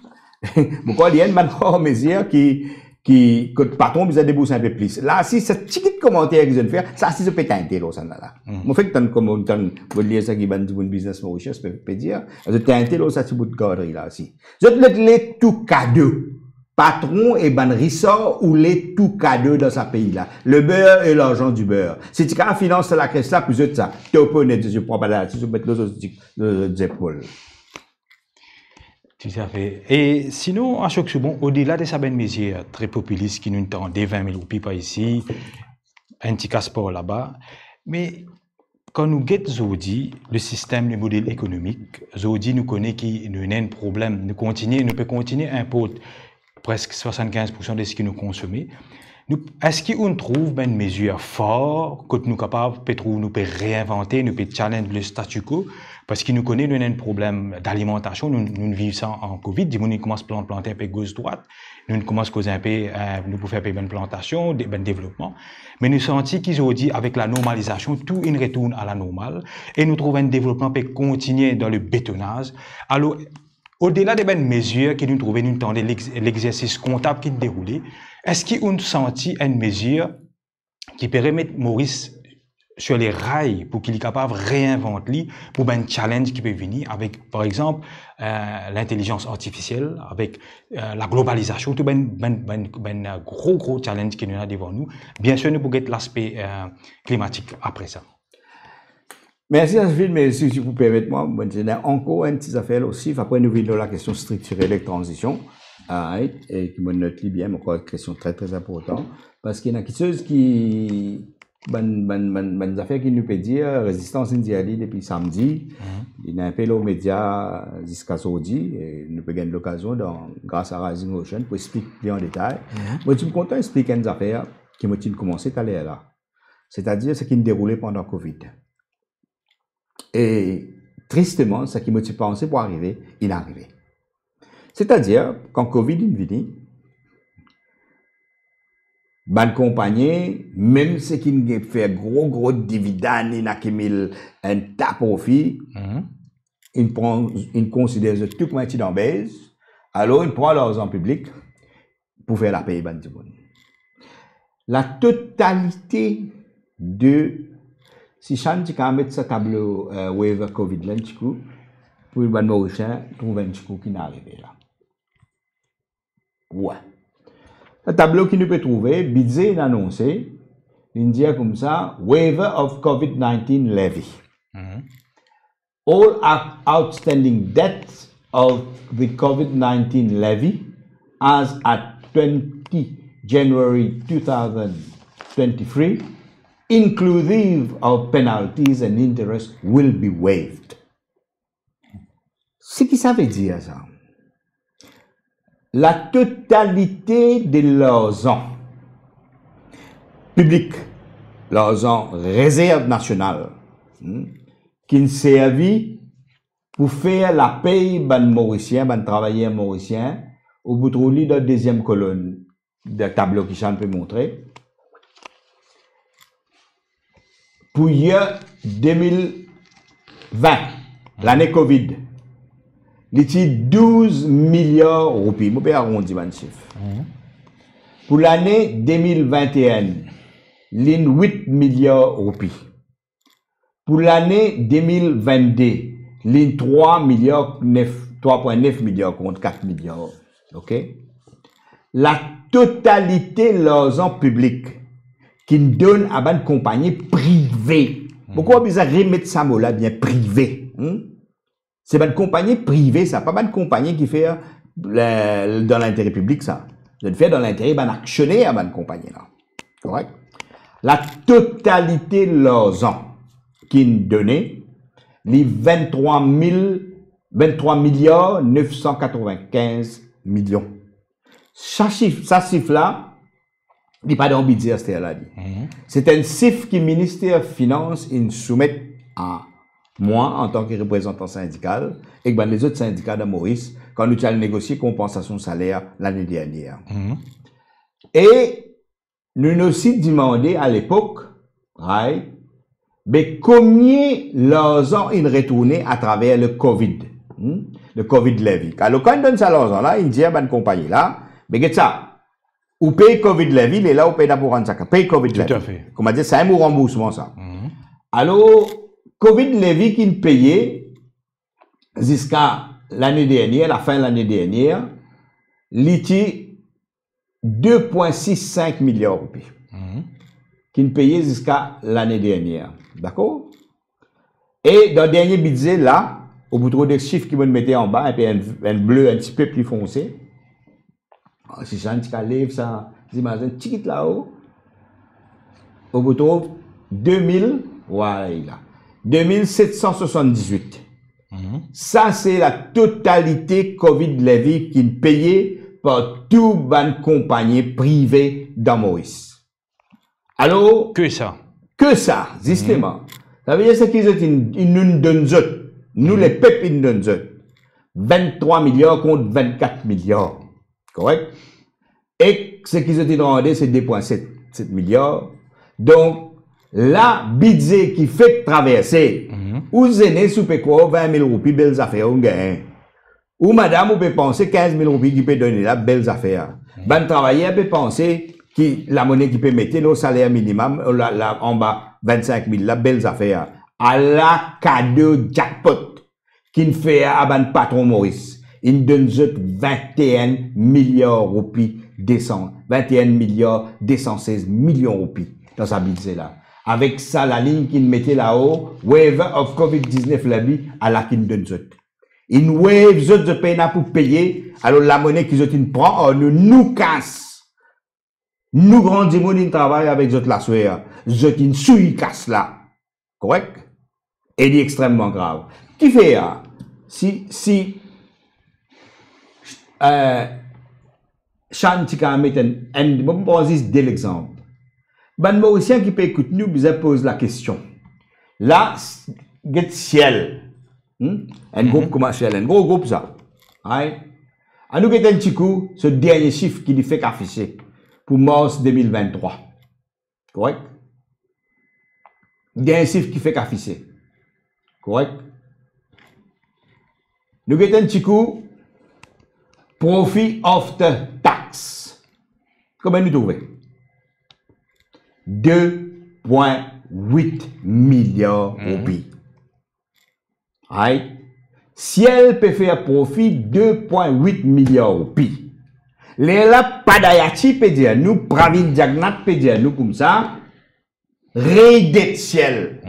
Pourquoi il y a une mesure que le patron besoin de débourser un peu plus? Là, si ce petit commentaire qu'ils viennent faire, ça, si ça peut être là, ça, là. Moi, fait que comme on lire ça qui va du bon business, mon recherche, peut dire, je t'ai là, ça, c'est bout de garderie, là, aussi. Je te laisse tout cadeau. Patron et ban ressort ou les tout cadeaux dans ce pays-là. Le beurre et l'argent du beurre. Si tu as finance la caisse là, plus de ça. Tu es honnête, je prends pas là, tu peux mettre les épaules. Tout à fait. Et sinon, à chaque seconde, au-delà de ces mesures très populistes qui nous tendent des 20 000 roupies par ici, un petit casse-port là-bas, mais quand nous guettons Zodi, le système, le modèle économique, Zodi nous connaît qu'il nous a un problème. Nous pouvons continuer à importer presque 75% de ce que nous consommons. Est-ce qu'on trouve une mesure forte que nous sommes capables de réinventer, de challenger le statu quo? Parce que nous connaissons un problème d'alimentation, nous vivons ça en Covid, nous commençons à planter un peu gauche-droite, nous commençons à causer un peu, nous pouvons faire un peu de plantation, de développement. Mais nous sentons qu'ils ont dit, avec la normalisation, tout il retourne à la normale, et nous trouvons un développement qui peut continuer dans le bétonnage. Alors, au-delà des bonnes mesures que nous trouvons, nous tendons l'exercice comptable qui déroulé, est-ce qu'on a senti une mesure qui permet Maurice sur les rails pour qu'il soit capable de réinventer pour un challenge qui peut venir avec, par exemple, l'intelligence artificielle, avec la globalisation, tout un gros challenge qui nous a devant nous. Bien sûr, nous pouvons être l'aspect climatique après ça. Merci Ashville, mais si vous permettez moi, j'ai encore une petite affaire aussi. Après, nous venons de la question structurelle de transition, et qui me note bien, mais encore une question très importante, parce qu'il y a quelque chose qui, bonne affaire qui nous peut dire, résistance indienne depuis samedi, il y a un peu aux médias jusqu'à samedi, et nous pouvons gagner l'occasion, grâce à Rising Ocean, pour expliquer en détail. Moi, je suis content d'expliquer une affaire qui m'a commencé à l'air là. C'est-à-dire ce qui nous déroulait pendant Covid. Et tristement, ce qui m'a pensé pour arriver, il est arrivé. C'est-à-dire, quand Covid est venu, bonne compagnie, même ceux qui ont fait gros dividendes, ils ont un tas de profit, ils considèrent tout comme un petit d'embèze, alors ils prennent l'argent public pour faire la paye. La totalité de si Chan tu peux mettre ce tableau waiver Covid là, pour le ban mauricien, trouver un coup qui n'est arrivé là. Ouais. Le tableau qui nous peut trouver, budget est annoncé, il dit comme ça, waiver of COVID-19 levy. All outstanding debts of the COVID-19 levy as at 20 January 2023, inclusive of penalties and interest, will be waived. Ce qui ça veut dire ça? la totalité de l'argent public, l'argent réserve nationale, qui ne servi pour faire la paye ban mauricien, ban travailleurs mauriciens, au bout de la deuxième colonne de tableau qui j'en peut montrer. Pour 2020, l'année Covid, il y a 12 milliards de roupies. Je vais arrondir le chiffre. Pour l'année 2021, il y a 8 milliards de roupies. Pour l'année 2022, il y a 3,9 milliards contre 4 milliards. OK? La totalité de l'argent public qui donne à une compagnie privée. Pourquoi vous remettre ça là bien privé? C'est une compagnie privée, ça, pas une compagnie qui fait dans l'intérêt public, ça. Je le fais dans l'intérêt d'un actionnaire à une compagnie là. Correct? La totalité de l'argent qui est donné, les 23 milliards 995 millions. Ça chiffre là, il n'y a pas d'ambiguïté, c'est un chiffre que le ministère des Finances soumet à moi en tant que représentant syndical et que les autres syndicats de Maurice quand nous avons négocié compensation salaire l'année dernière. Et nous nous aussi demandé à l'époque, mais combien l'argent est retourné à travers le Covid, le Covid levy. Alors quand on donne ça l'argent là, il dit à une compagnie là, mais ça. Ou paye Covid levy, il est là, ou paye d'abord ça. Paye Covid levy. Tout à fait. Comme on dit, c'est un mot remboursement, ça. Alors, Covid levy qu'il payait jusqu'à l'année dernière, la fin de l'année dernière, il était 2,65 milliards de roupies. Qu'il payait jusqu'à l'année dernière. D'accord? Et dans le dernier budget, là, au bout de des chiffres qui vont mettre en bas, et puis un bleu un petit peu plus foncé, si j'ai un petit livre, ça, j'imagine, petit là-haut, au bout de 2000, voilà, 2778. Ça, c'est la totalité Covid levy qui est payée par toute bonne compagnie privée dans Maurice. Alors, que ça, justement. Ça veut dire qu'ils nous donnent, nous les peuples, ils nous donnent 23 milliards contre 24 milliards. Correct? Et ce qu'ils ont demandé, c'est 2,7 milliards. Donc, la budget qui fait traverser, ou zéné sous quoi 20 000 roupies, belles affaires, on gagne. Ou madame, on peut penser 15 000 roupies qui peut donner là, belles affaires. Ben, travailleur peut penser que la monnaie qui peut mettre le salaire minimum, là, en bas, 25 000, là, belles affaires. À la cadeau jackpot, qui ne fait à ben patron Maurice. Il donne 21 milliards de roupies descend, 21 milliards 216 millions de roupies dans sa budget là. Avec ça, la ligne qu'il mettait là-haut, waiver of COVID-19 levy, à la qu'il donne zot. Il waive zot de peine pour payer, alors la monnaie qu'ils ont prend, nous casse. Nous grandissons, nous travaillons avec zot la soeur, zot une souille casse là. Correct? Et il est extrêmement grave. Qui fait, si, Chantika met un bon de l'exemple. Ben Mauricien qui peut écouter nous, vous pose la question. Là, get ciel. Un groupe commercial, un gros groupe ça. À nous get un petit coup, ce dernier chiffre qui lui fait afficher pour mars 2023. Correct? Dernier chiffre qui fait afficher. Correct? Nous get un petit coup. Profit after tax. Comment nous trouvons? 2,8 milliards de roupies. Si elle peut faire profit 2,8 milliards de roupies, les là, Padayati peut dire nous, Pravin Jagnat peut dire nous comme ça, Raidet ciel.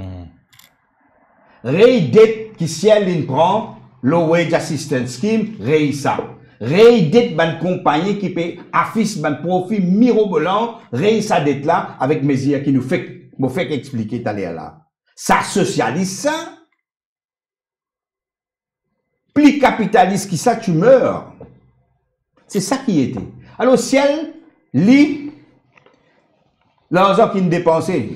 Raidet qui ciel il prend, le wage assistance scheme, Reisa. Raidet ban compagnie qui peut afficher ban profit mirobolant, Reisa dette là, avec mesures qui nous fait expliquer tout à l'heure là. Ça socialise ça. Plus capitaliste qui ça, tu meurs. C'est ça qui était. Alors, ciel, lit, l'argent qui nous dépensait,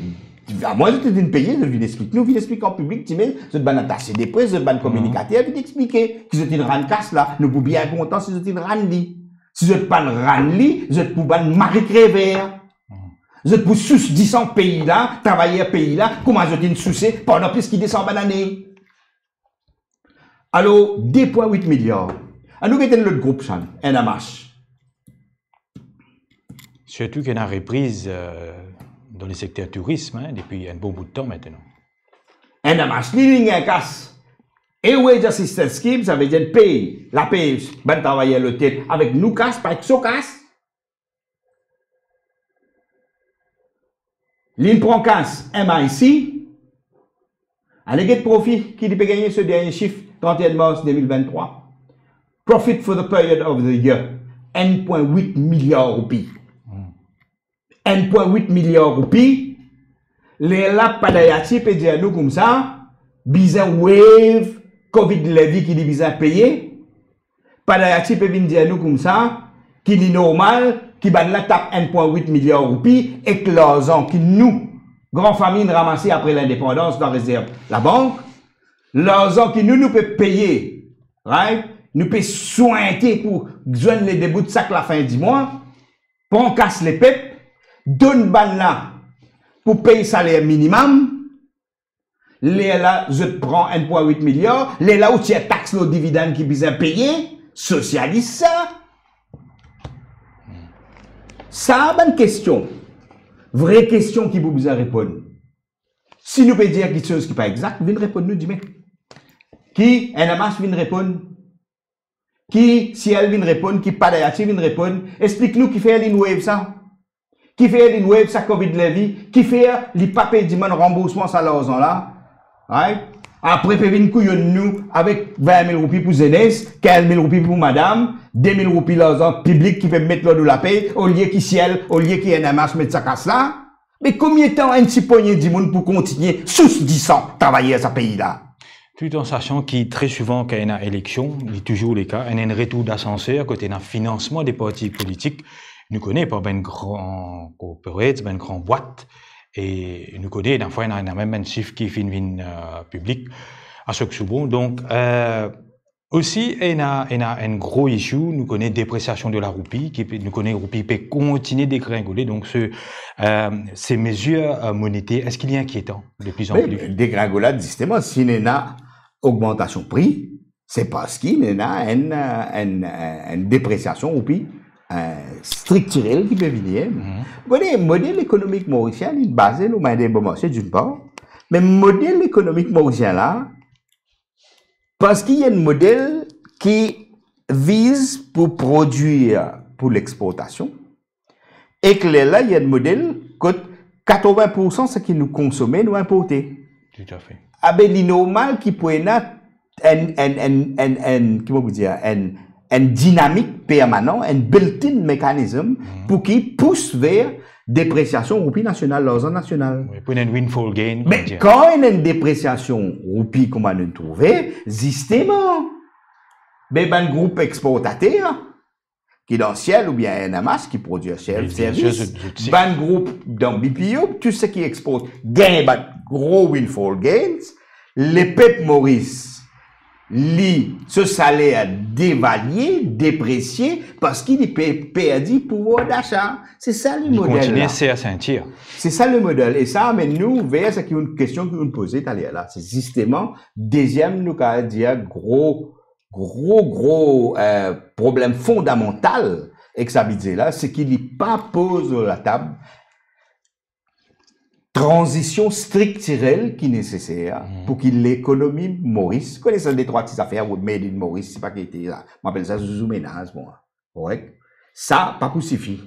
moi, je te dis payer, je viens expliquer. Nous, viens expliquer en public, tu mets, je te banne attaché des presse, je te banne communicateur, je t'expliquer que je te rendre casse là. Nous pouvons bien content si je te rendre li. Si je te pas rendre li, je te peux ban Marie Crévert. Je te peux sous 10 pays là, travailler pays là, comment je te soucier pendant plus qu'il descend en année. Alors, 2,8 milliards. Alors, nous avons le groupe Chan, NMH. Surtout qu'il y a une reprise dans le secteur tourisme hein, depuis un bon bout de temps maintenant. NMH, l'île est casse. Et Wage Assistance Scheme, ça veut dire paye. La paye, ben travailler le tête avec nous casse, pas avec so casse. L'île prend casse, MIC. Allez, profit qui peut gagner ce dernier chiffre, 31 mars 2023. Profit for the period of the year, 1,8 milliards roupies. 1,8 milliards roupies. Les là, pas d'ayati, peut dire nous comme ça, bizarre wave, Covid levy qui dit bizarre payé. Pas d'ayati, peut dire nous comme ça, qui dit normal, qui ban la tape 1,8 milliards roupies, et que l'argent qui nous, grand famille, ramassé après l'indépendance dans la réserve, la banque, l'argent qui nous peut payer, right? Nous peut soigner pour joindre les débuts de sac la fin du mois, pour on casse les pèpes, donne ban là, pour payer salaire minimum, les là, je prends 1,8 milliard, les là où tu as taxe le dividende qui besoin payer, socialise ça. Ça, bonne question. Vraie question qui vous besoin répondre. Si nous pouvons dire quelque chose qui n'est pas exact, venez répondre nous demain. Qui, NMH vient répondre? Qui, si elle vient répondre, qui pas d'ayati vient répondre? Explique-nous qui fait l'InWave ça. Qui fait l'InWave ça Covid levy? Qui fait les papiers du remboursement ça l'argent là? Right? Après, peut venir couillonne nous avec 20 000 roupies pour Zénès, 15 000 roupies pour madame, 2 000 roupies l'argent public qui peut mettre l'eau de la paix, au lieu qui ciel, au lieu qui NMH mettre sa casse là. Mais combien de temps un petit poignet de monde pour continuer sous 10 ans travailler à ce pays là? Tout en sachant qu'il très souvent, quand il y a une élection, il est toujours le cas, il y a un retour d'ascenseur côté d'un financement des partis politiques. Nous connaissons pas ben grand corporate, ben grand boîte. Et nous connaissons, d'un fois, il y a même un chiffre qui est public à ce que c'est bon. Donc, aussi, il y a un gros issue, nous connaissons dépréciation de la roupie, nous connaissons la roupie peut continuer de dégringoler. Donc, ces mesures monétaires, est-ce qu'il est inquiétant de plus en plus? Dégringolade, justement, s'il y a augmentation prix, c'est parce qu'il y a une dépréciation roupie. Structurel qui peut venir. Vous voyez, le modèle économique mauricien, il est basé sur le bon marché d'une part, mais le modèle économique mauricien là, parce qu'il y a un modèle qui vise pour produire pour l'exportation, et que là, il y a un modèle que 80% ce qui nous consommons, nous importer. Tout à fait. Ah ben, il est normal qu'il peut y avoir une dynamique permanente, un built-in mécanisme pour qu'il pousse vers dépréciation roupie nationale, l'argent national. Oui, pour une windfall gain. Mais quand il y a une dépréciation roupie, comme on nous trouvé, justement, ben, un groupe exportateur, qui est dans le ciel, ou bien NMH, qui produit un service, un groupe dans BPO, tout ce qui exporte, gagne, gros windfall gains, les peuples Maurice, ce salaire dévalué, déprécié, parce qu'il est perdu pouvoir d'achat. C'est ça le modèle. Continuer, c'est à sentir. C'est ça le modèle. Et ça amène nous vers ce qui est une question que nous posons là. C'est justement, deuxième, nous, qu'à dire, gros problème fondamental, avec ça, là, c'est qu'il n'est pas posé sur la table transition structurelle qui est nécessaire pour que l'économie Maurice, vous connaissez les trois petites affaires, ou made in Maurice, c'est pas qui était là. On appelle ça sous-ménage, moi. Correct? Ça, pas pour suffire.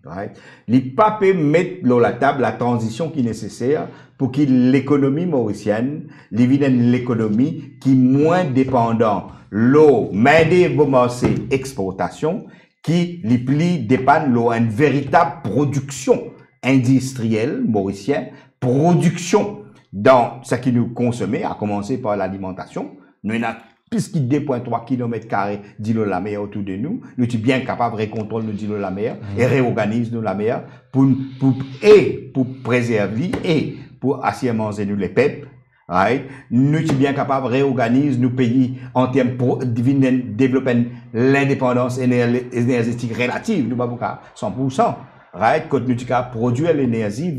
Right? Les papes mettent sur la table la transition qui est nécessaire pour que l'économie mauricienne, l'économie qui est moins dépendant, l'eau, main-d'œuvre, marché, exportation, qui les plis dépendent de une véritable production industrielle mauricienne, production dans ce qui nous consomme, à commencer par l'alimentation. Nous avons plus que 2,3 km² d'îlot la mer autour de nous. Nous sommes bien capables de récontrôler nos îlots la mer et réorganiser nous la mer pour préserver et pour assurer nous les peuples. Right? Nous sommes bien capables de réorganiser nos pays en termes de développer l'indépendance énergétique relative. Nous pas 100%. Right? Quand nous avons produit l'énergie,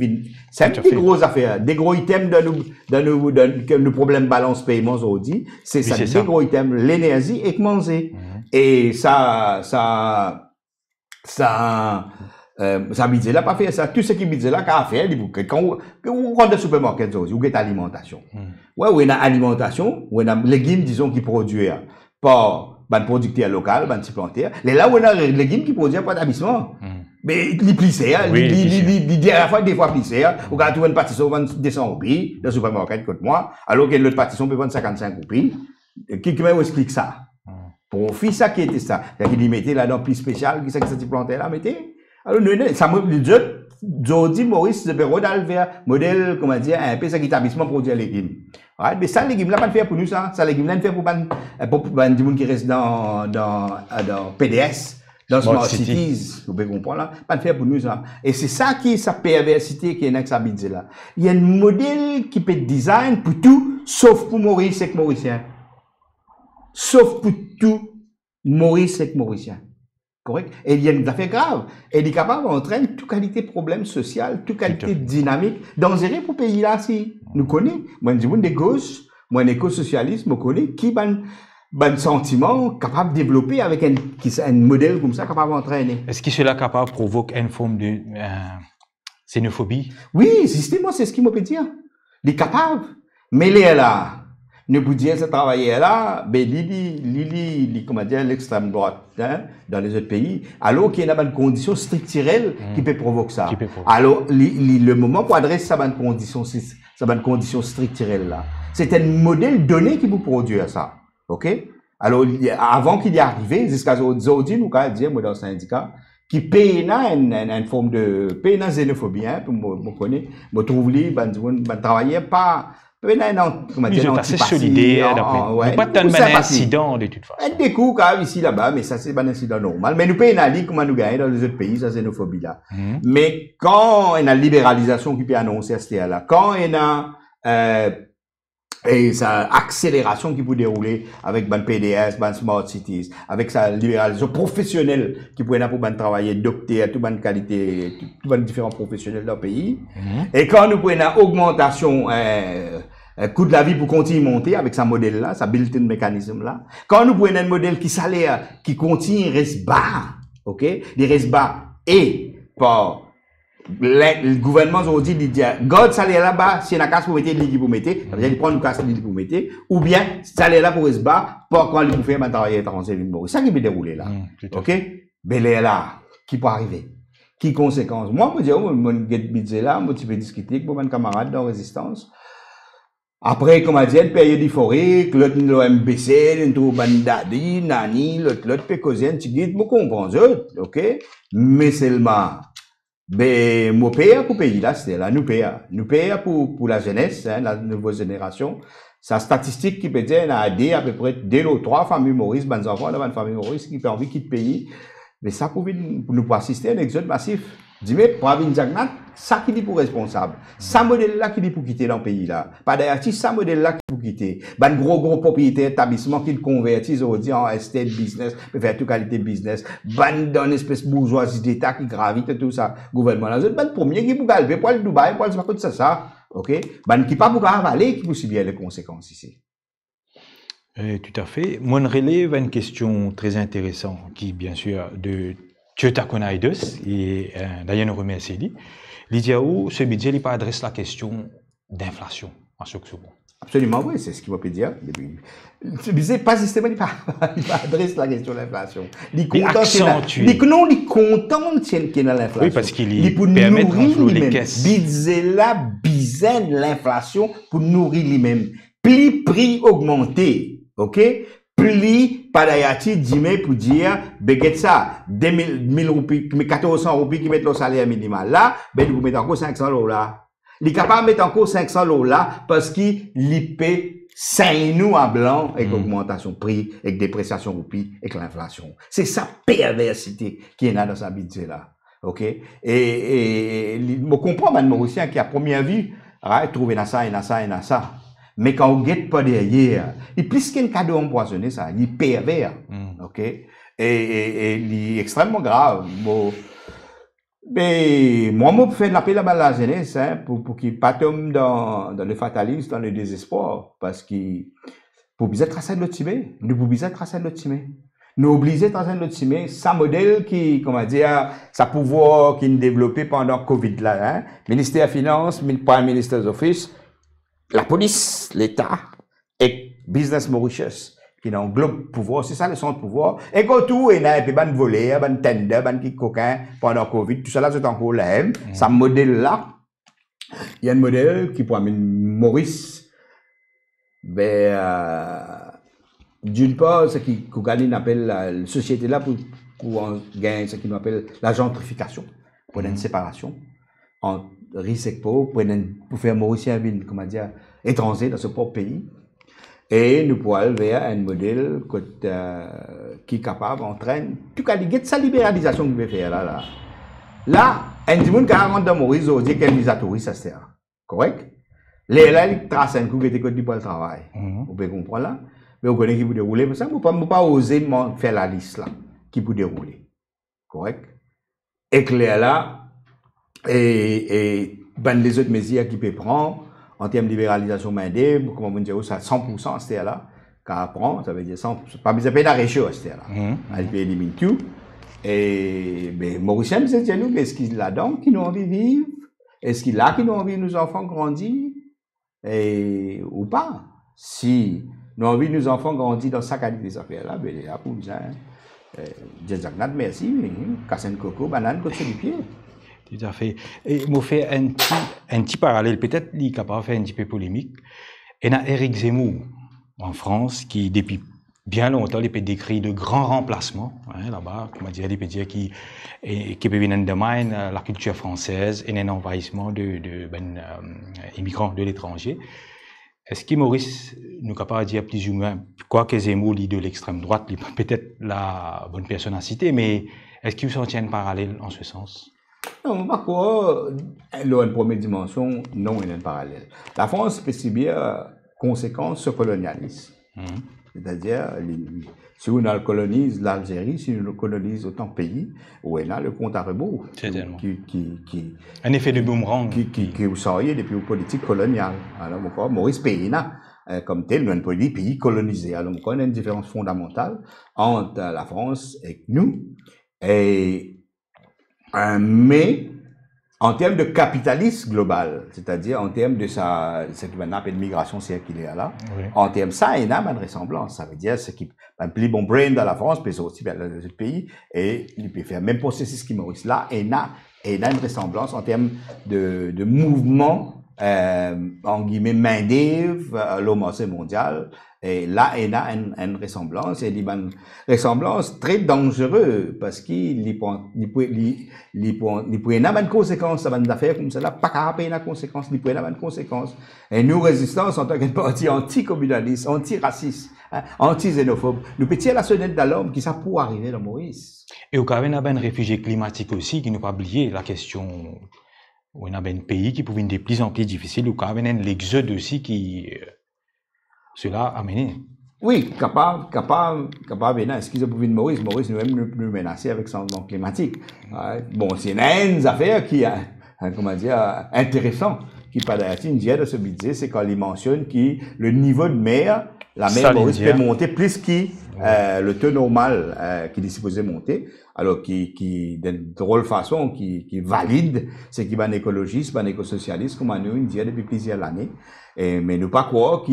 c'est des grosses affaires, des gros items dans nos problèmes balance paiement aujourd'hui. C'est ça, des gros items, l'énergie et manger. Et ça budget là, pas faire ça. Tout ce qui budget là, qu'à faire, quand on rentre dans le supermarché aujourd'hui, ou est alimentation. Ouais, ou il y a alimentation, ou il y a légumes, disons, qui produisent par, producteur local, petit planteur. Là où il y a légumes qui produisent par établissement. Mais il plissé, des fois plissé, ou quand tu vois une pâtisserie, vend 200 roupies, dans le supermarché, contre moi, alors que l'autre pâtisserie peut vendre 55 roupies. Qui m'a expliqué ça? Pour faire ça qui était ça. Il dit, mettez là dans plus spécial, qui c'est que ça t'y plantait là, mettez. Alors, ça m'a dit, Jody Maurice de Béraud vers modèle, comment dire, un peu ça qui établissement produit les légumes. Ouais, mais ça, les légumes là, pas de faire pour nous, ça. Ça, les légumes là, fait pour des gens qui restent dans PDS. Dans Smart Cities, vous pouvez comprendre là, pas de faire pour nous ça. Et c'est ça qui est sa perversité qui est dans sa budget là. Il y a un modèle qui peut être design pour tout, sauf pour Maurice et Mauricien. Sauf pour tout, Maurice et Mauricien. Correct? Et il y a une affaire grave. Et il est capable d'entraîner toute qualité de problème social, toute qualité de dynamique, dangereux pour le pays là, si. Nous connaissons. Moi, je dis, des gauches, moi, un éco-socialiste, je connais, qui ban sentiment capable de développer avec un modèle comme ça capable d'entraîner. Est-ce que cela capable provoque une forme de xénophobie? Oui, justement, c'est ce qu'il m'a peut dire. Il est capable. Mais il est là. Ne vous dire ce travail là, ben comment dire, l'extrême droite, hein, dans les autres pays, alors qu'il y a une condition structurelle qui peut provoquer ça. Alors, le moment pour adresser sa bonne condition structurelle là, c'est un modèle donné qui vous produit ça. OK? Alors, avant qu'il y arrive, jusqu'à aujourd'hui, nous, quand dire, moi, dans le syndicat, qui paye une forme de, paye une xénophobie, hein, pour me connaître, me trouve travailler pas, comment dire, assez solidaire, pas tant de incident, de toute façon. Un des coups, quand ici, là-bas, mais ça, c'est pas un incident normal. Mais nous payons une ligue, comment nous gagnons dans les autres pays, sa xénophobie, là. Mais quand on a la libéralisation qui peut annoncer à ce là, quand on a, et sa accélération qui peut dérouler avec ban PDS, ban Smart Cities, avec sa libéralisation professionnelle qui peut pour ban travailler docteur, toute bonne qualité, tout ban différents professionnels dans le pays. Et quand nous prenons augmentation, coût de la vie pour continuer à monter avec sa modèle là, sa built-in mécanisme là. Quand nous prenons un modèle qui salaire, qui continue reste bas, ok? Il reste bas et par le gouvernement aujourd'hui dit garde salaire là-bas, si on a casse pour mettre l'équipe pour mettre, ça veut dire prendre une casse pour mettre, ou bien salaire là pour rester bas, pas quand il faut faire un travail étranger. C'est ça qui peut dérouler là. OK? Ben là, qui peut arriver? Qui conséquence? Moi, je dis, mon budget là, moi, tu peux discuter avec mon camarade dans Résistance. Après, comme on dit, une période euphorique, l'autre MBC, l'autre bandadi, nani, l'autre pécosien, tu dis, moi, comprends, OK? Mais seulement, ben, moi, paye pour pays là, c'est là, nous paye pour la jeunesse, hein, la nouvelle génération. Sa statistique qui peut dire, on a aidé à peu près 2 ou 3 familles Maurice, ben, enfants, dans une famille Maurice, qui peut envie de quitter le pays. Mais ça, pour nous assister à un exode massif. Dis-moi, pour avoir une jagnat, ça qui dit pour responsable. Ça modèle-là qui dit pour quitter dans le pays là. Pas d'ailleurs, ça modèle-là qui pour quitter. Ben, gros propriétaire établissement qui le convertissent aujourd'hui en estate business, peut faire toute qualité de business. Ben, dans une espèce de bourgeoisie d'État qui gravite et tout ça. Gouvernement là. Ben, premier qui pour galver, pour le Dubaï, pour le Zimako, ça. OK? Ben, qui pas pour avaler, qui pour subir les conséquences ici. Tout à fait. Moi, je relève une question très intéressante qui, bien sûr, de Toyota Konaidos, et d'ailleurs, nous remercie. Lydia, ce budget il pas adresse la question d'inflation à chaque seconde. Absolument, oui, c'est ce qu'il m'a pu dire. Ce budget, pas systématiquement, il pas adresse la question de l'inflation. Il est content qu'il y ait l'inflation. Oui, parce qu'il permet de renflouer les caisses. Budget là, bizen l'inflation pour nourrir lui-même. Plus prix augmenté, OK? Plus padayati dime pour dire beget ça 1000 roupies 1400 roupies qui mettent le salaire minimal là ben vous mettez encore 500 $ là il est capable de mettre encore 500 $ là parce qu'il peut c'est nous à blanc avec augmentation de prix, avec dépréciation roupie, avec l'inflation. C'est sa perversité qui est là dans sa budget là. OK? Et je comprends, man, Mauricien, qui a première vue, trouver dans ça, et dans ça, et dans ça. Mais quand on guette pas derrière, il plus qu'un cadeau empoisonné, ça, il est pervers. OK? Et il est extrêmement grave. Bon, mais moi, je fais de l'appel à la jeunesse, hein, pour qu'ils pas tombent dans le fatalisme, dans le désespoir, parce qu'ils, pour bien tracer de l'autre timé, nous pouvons bien tracer de l'autre timé. Nous obligés de tracer de l'autre timé, ça modèle qui, comment dire, ça pouvoir qui est développé pendant Covid là, hein, ministère des Finances, Prime Minister's Office, la police, l'État, et Business Mauritius. Qui englobe pouvoir, c'est ça le centre pouvoir. Et quand tout est là, et puis ban volé, ban tender, ban qui coquin pendant Covid, tout ça là c'est encore là. Ça modèle là, il y a un modèle qui peut amener Maurice vers d'une part, ce qu'on appelle la société là pour gagner ce qu'on appelle la gentrification, pour une séparation entre riche et pauvre, pour faire Mauricien comment dire étranger dans ce propre pays. Et nous pouvons aller vers un modèle qui est capable d'entraîner, tout cas, il y a sa libéralisation qu'il veut faire là. Là, un monde qui rentre dans Maurice, on dit qu'il y a des touristes à ce terrain. Correct? Là, il trace un coup qui était côté pour le travail. Vous pouvez comprendre là? Mais vous connaissez qui peut dérouler, mais ça, vous ne pouvez pas oser faire la liste là, qui peut dérouler. Correct? Et clair là, et ben les autres mesures qui peuvent prendre, en termes de libéralisation main-d'œuvre, comme on dit, ça 100% à ce là qu'à prendre, ça veut dire 100%, pas besoin de payer la réchaud à ce là. Elle peut éliminer tout. Et, ben, Mauricien, c'est nous, est-ce qu'il a là-dedans qui nous envie de vivre? Est-ce qu'il a qui nous envie de nos enfants grandir? Et, ou pas? Si nous envie de nos enfants grandir dans sa qualité des affaires là, ben, il y a pour besoin, Djezagnat, merci, casser un coco, banane, côté du pied. Tout à fait. Et je fais un petit parallèle, peut-être il est capable de faire un petit peu polémique. Il y a Éric Zemmour en France qui, depuis bien longtemps, il peut décrire de grands remplacements, hein, là-bas, comment dire, il peut dire qui peut venir undermine la culture française et un envahissement de immigrants de l'étranger. Est-ce que Maurice nous capable de dire plus ou moins, quoi que Zemmour lit de l'extrême droite, peut-être la bonne personne à citer, mais est-ce qu'il vous en tient un parallèle en ce sens? Non, pas quoi, une première dimension, non, il y a un parallèle. La France peut subir conséquences sur le colonialisme. C'est-à-dire, si on colonise l'Algérie, si on colonise autant de pays, où il y a le compte à rebours. Un effet de boomerang. Qui vous savez depuis une politique coloniale. Alors, encore, Maurice Péina, comme tel, nous avons un pays colonisé. Alors, on a une différence fondamentale entre la France et nous. Mais en termes de capitalisme global, c'est-à-dire en termes de ce qu'on appelle migration circulaire là, en termes ça, il y a une ressemblance. Ça veut dire ce qui un plus bon brain dans la France, mais aussi dans les autres pays, et il peut faire même processus qui Maurice là, et il y a une ressemblance en termes de mouvement, en guillemets, main-d'œuvre à l'homme mondial. Et là, il y a une ressemblance, et une ressemblance très dangereuse, parce qu'il peut y avoir une conséquence, ça va une affaire comme ça, là, pas qu'à payer la conséquence, il peut y avoir une conséquence. Et nous, résistance, en tant que parti anti-communaliste, anti-raciste, anti-xénophobe, nous peut tirer la sonnette d'alarme qui ça pour arriver dans Maurice. Et au cas où il y a un réfugié climatique aussi, qui nous pas oublier la question, où il y a un pays qui pouvait être de plus en plus difficile, ou quand il y a l'exode aussi qui, cela a amené. Oui, capable, est-ce qu'ils ont pu venir Maurice nous même nous menacer avec son changement climatique. Bon, c'est une affaire qui a, comment dire, intéressant, qui par d'ailleurs, de ce budget, c'est quand il mentionne que le niveau de mer, la mer Maurice peut monter plus que le taux normal qu'il est supposé monter, alors qui d'une drôle façon, qui valide, c'est qu'il va un écologiste, un écosocialiste, comme nous dit depuis plusieurs années. Mais nous pas croire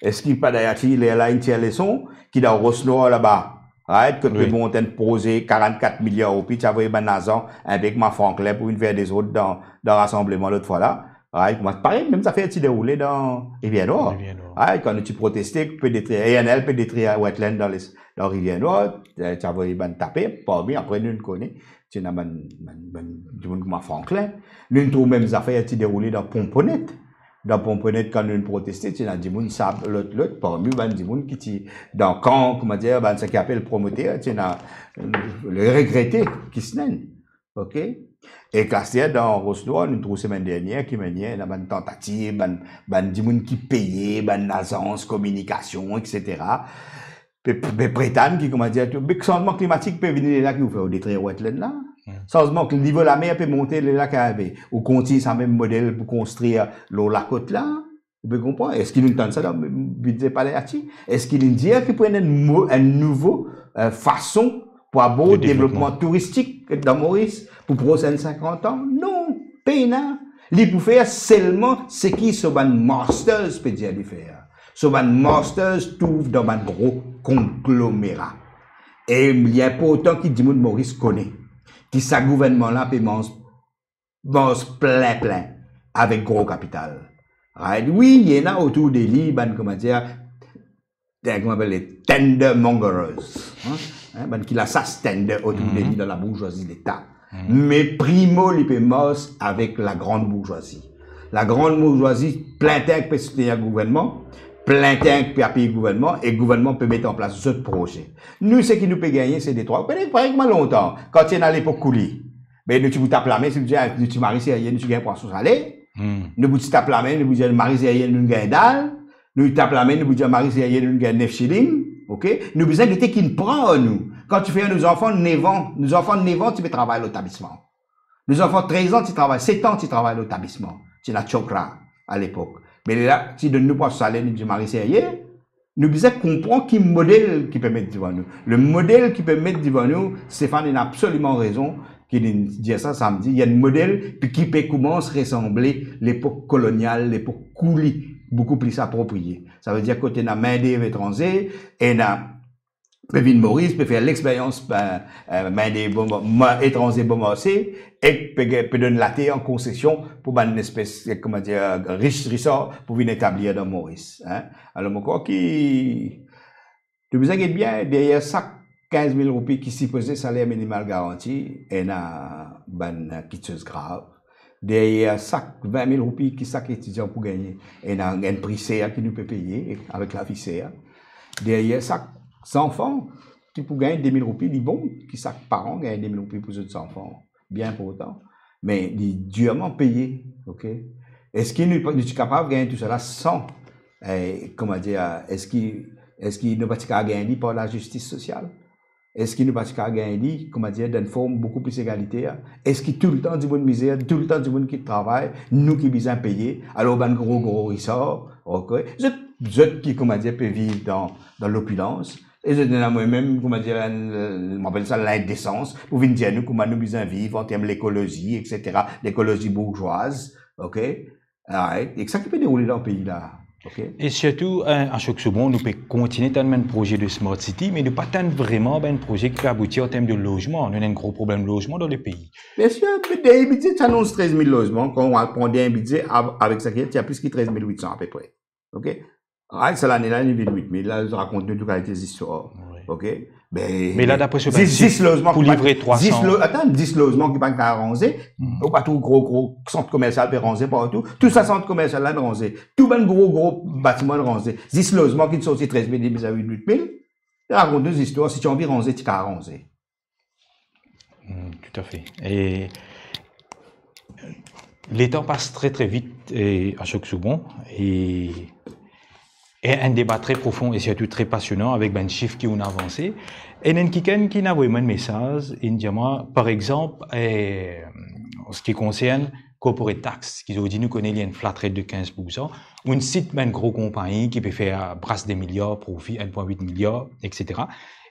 est-ce qu'il pas d'ailleurs il est là une telle leçon qui dans Rosno là-bas, right, que le montagne poser 44 milliards au puis tu as vu Banazan avec ma Franklin pour une faire des autres dans rassemblement l'autre fois là. Right, pareil, même ça fait un petit déroulé dans Rivière-Nord. Right, quand tu protestais, peut détruire, ANL peut détruire wetland dans Rivière-Nord, tu as vu ban taper, pas bien, après nous connaît. Tu as du monde comme Franklin. Nous trouvons même ça fait un petit déroulé dans Pomponette. dans Pomponnet, quand nous protesté, tu as dit, moun, ça, l'autre, parmi, ben, dit, moun, qui ti, dans quand, comment dire, ben, ça qui appelle promoteur, tu as, le regretté, qui se nène. OK? Et Castier, dans Rosnois, nous trouvons semaine dernière, qui m'a dit, une tentative, dit, moun, qui payait, agence, communication, etc. Prétendre qui, comment dire, le changement climatique peut venir là, qui vous fait des très wetlands là. Changement que le niveau de la mer peut monter là, ou continuer ça même modèle pour construire la côte là. Vous pouvez comprendre? Est-ce qu'il nous tente ça dans le budget paléatif? Est-ce qu'il nous dit qu'il prenne une nouvelle façon pour avoir un développement touristique dans Maurice pour les prochaines 50 ans? Non, peine. Il peut faire seulement ce qui sont les masters peut dire de faire. So, les masters trouvent dans un gros conglomérat. Et il y a pas autant qui dit Maurice connaît. Qui sa gouvernement-là peut mange plein avec gros capital. Right? Oui, il y en a autour des lits, comment dire, comment on appelle les tendermongers. Qui la sasse tender autour des lits dans la bourgeoisie d'État. Mais primo, il peut manger avec la grande bourgeoisie. La grande bourgeoisie, plein temps peut soutenir le gouvernement, plein temps peut appuyer le gouvernement, et le gouvernement peut mettre en place ce projet. Nous, ce qui nous peut gagner, c'est des trois. Peut-être pas longtemps, quand il y a à l'époque coulis, ben, nous, tu vous tapes la main, si vous dites, tu maries sérieux, nous, tu gagnes poisson salé. Nous, vous tapes la main, nous, vous dites, marie sérieux, nous, gagnons dalle. Nous, tapes la main, nous, vous dites, marie sérieux, nous, gagnons 9 shillings. OK? Nous, besoin de qui ne prend, nous. Quand tu fais nos enfants de 9 ans, tu peux travailler à l'établissement. Nos enfants de 13 ans, tu travailles, 7 ans, tu travailles à l'établissement. Tu n'as chokra à l'époque. Mais là, si de nous pas salaire, nous disons Marie sérieux, nous besoin comprendre quel modèle qui peut mettre devant nous. Le modèle qui peut mettre devant nous, Stéphane a absolument raison, qui dit ça samedi. Il y a un modèle qui peut commencer à ressembler l'époque coloniale, l'époque coulis, beaucoup plus appropriée. Ça veut dire que tu as main-d'œuvre étrangère, et Pévin Maurice peut faire l'expérience main-d'œuvre étranger bomassé, et peut donner la terre en concession pour une espèce, comment dire, riche ressort pour venir établir dans Maurice. Hein? Alors, mon corps qui, tu vous inquiète bien, derrière ça, 15 000 roupies qui supposait salaire minimal garanti, et na, quitteuse grave. Derrière ça, 20 000 roupies qui sac étudiant pour gagner, et na, un prix CA qui nous peut payer, avec la vie CA. Derrière ça, 100 enfants, qui pour gagner 2 000 roupies, dit bon, qui sac par an gagne 2 000 roupies pour les enfants. Bien pour autant. Mais il est durement payé, ok? Est-ce qu'il est capable de gagner tout cela sans, comment dire, est-ce qu'il ne va pas gagner par la justice sociale? Est-ce qu'il ne va pas gagner, comment dire, d'une forme beaucoup plus égalitaire? Est-ce qu'il tout le temps du monde misère, tout le temps du monde qui travaille, nous qui besoin payer, alors ben gros ressort, ok? Je qui, comment dire, peut vivre dans l'opulence. Et je donne à moi-même, comment dire, on appelle ça l'indécence, pour venir dire nous comment nous besoin vivre en termes de l'écologie, etc., l'écologie bourgeoise, ok? Et ça qui peut dérouler dans le pays là, ok? Et surtout, à chaque seconde, nous pouvons continuer tellement un projet de Smart City, mais nous pas tant vraiment un projet qui peut aboutir en termes de logement. Nous avons un gros problème de logement dans le pays. Bien sûr, mais des budgets, tu annonces 13 000 logements, quand on prend un budget avec ça, il y a plus que 13 800 à peu près, ok? C'est l'année-là, il y a 8 000. Là, je raconte tout des histoires. Oui. OK? Mais là, d'après ce 10 logements pour livrer 300. 10 logements qui peuvent ranger. Ou pas tout gros centre commercial peut ranger partout. Tout ça, centre commercial là, de ranger. Tout ben gros bâtiment de ranger. 10 logements qui sont aussi 13 000, 10 000 à 8 000. Je raconte deux histoires. Si tu as envie de ranger, tu peux ranger. Tout à fait. Et les temps passent très vite à chaque seconde. Et un débat très profond et surtout très passionnant avec ben chiffres qui ont avancé. Et il y a quelqu'un qui n'a vraiment un message, il dit moi, par exemple, en ce qui concerne corporate tax, qui ont dit nous connaissons une flat rate de 15%, ou une site ben gros compagnie qui peut faire brasse des milliards, profit 1,8 milliard, etc.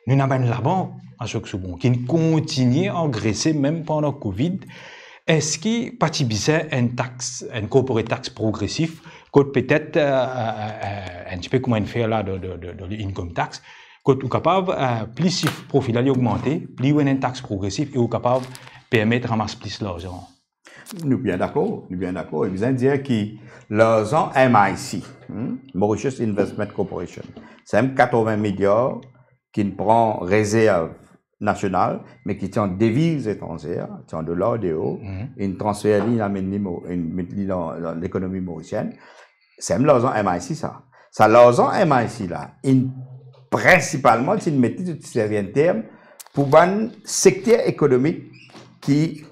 Nous avons la banque à chaque seconde qui continue à engraisser même pendant le Covid. Est-ce qu'il participe à une corporate tax progressif, peut-être un petit peu comme on fait là de l'income tax, qu'on est capable, plus le profil est augmenté, plus il y a une taxe progressive et on est capable de permettre de ramasser plus l'argent. Nous bien d'accord. Et vous allez dire que l'argent MIC, Mauritius Investment Corporation, c'est 80 milliards qui prend réserve nationale, mais qui est en devise étrangère, qui est en dollars de haut, une transfert dans l'économie mauricienne. C'est l'argent MIC, ça. Ça, l'argent MIC, là, principalement, c'est une méthode qui sert en terme pour un secteur économique qui,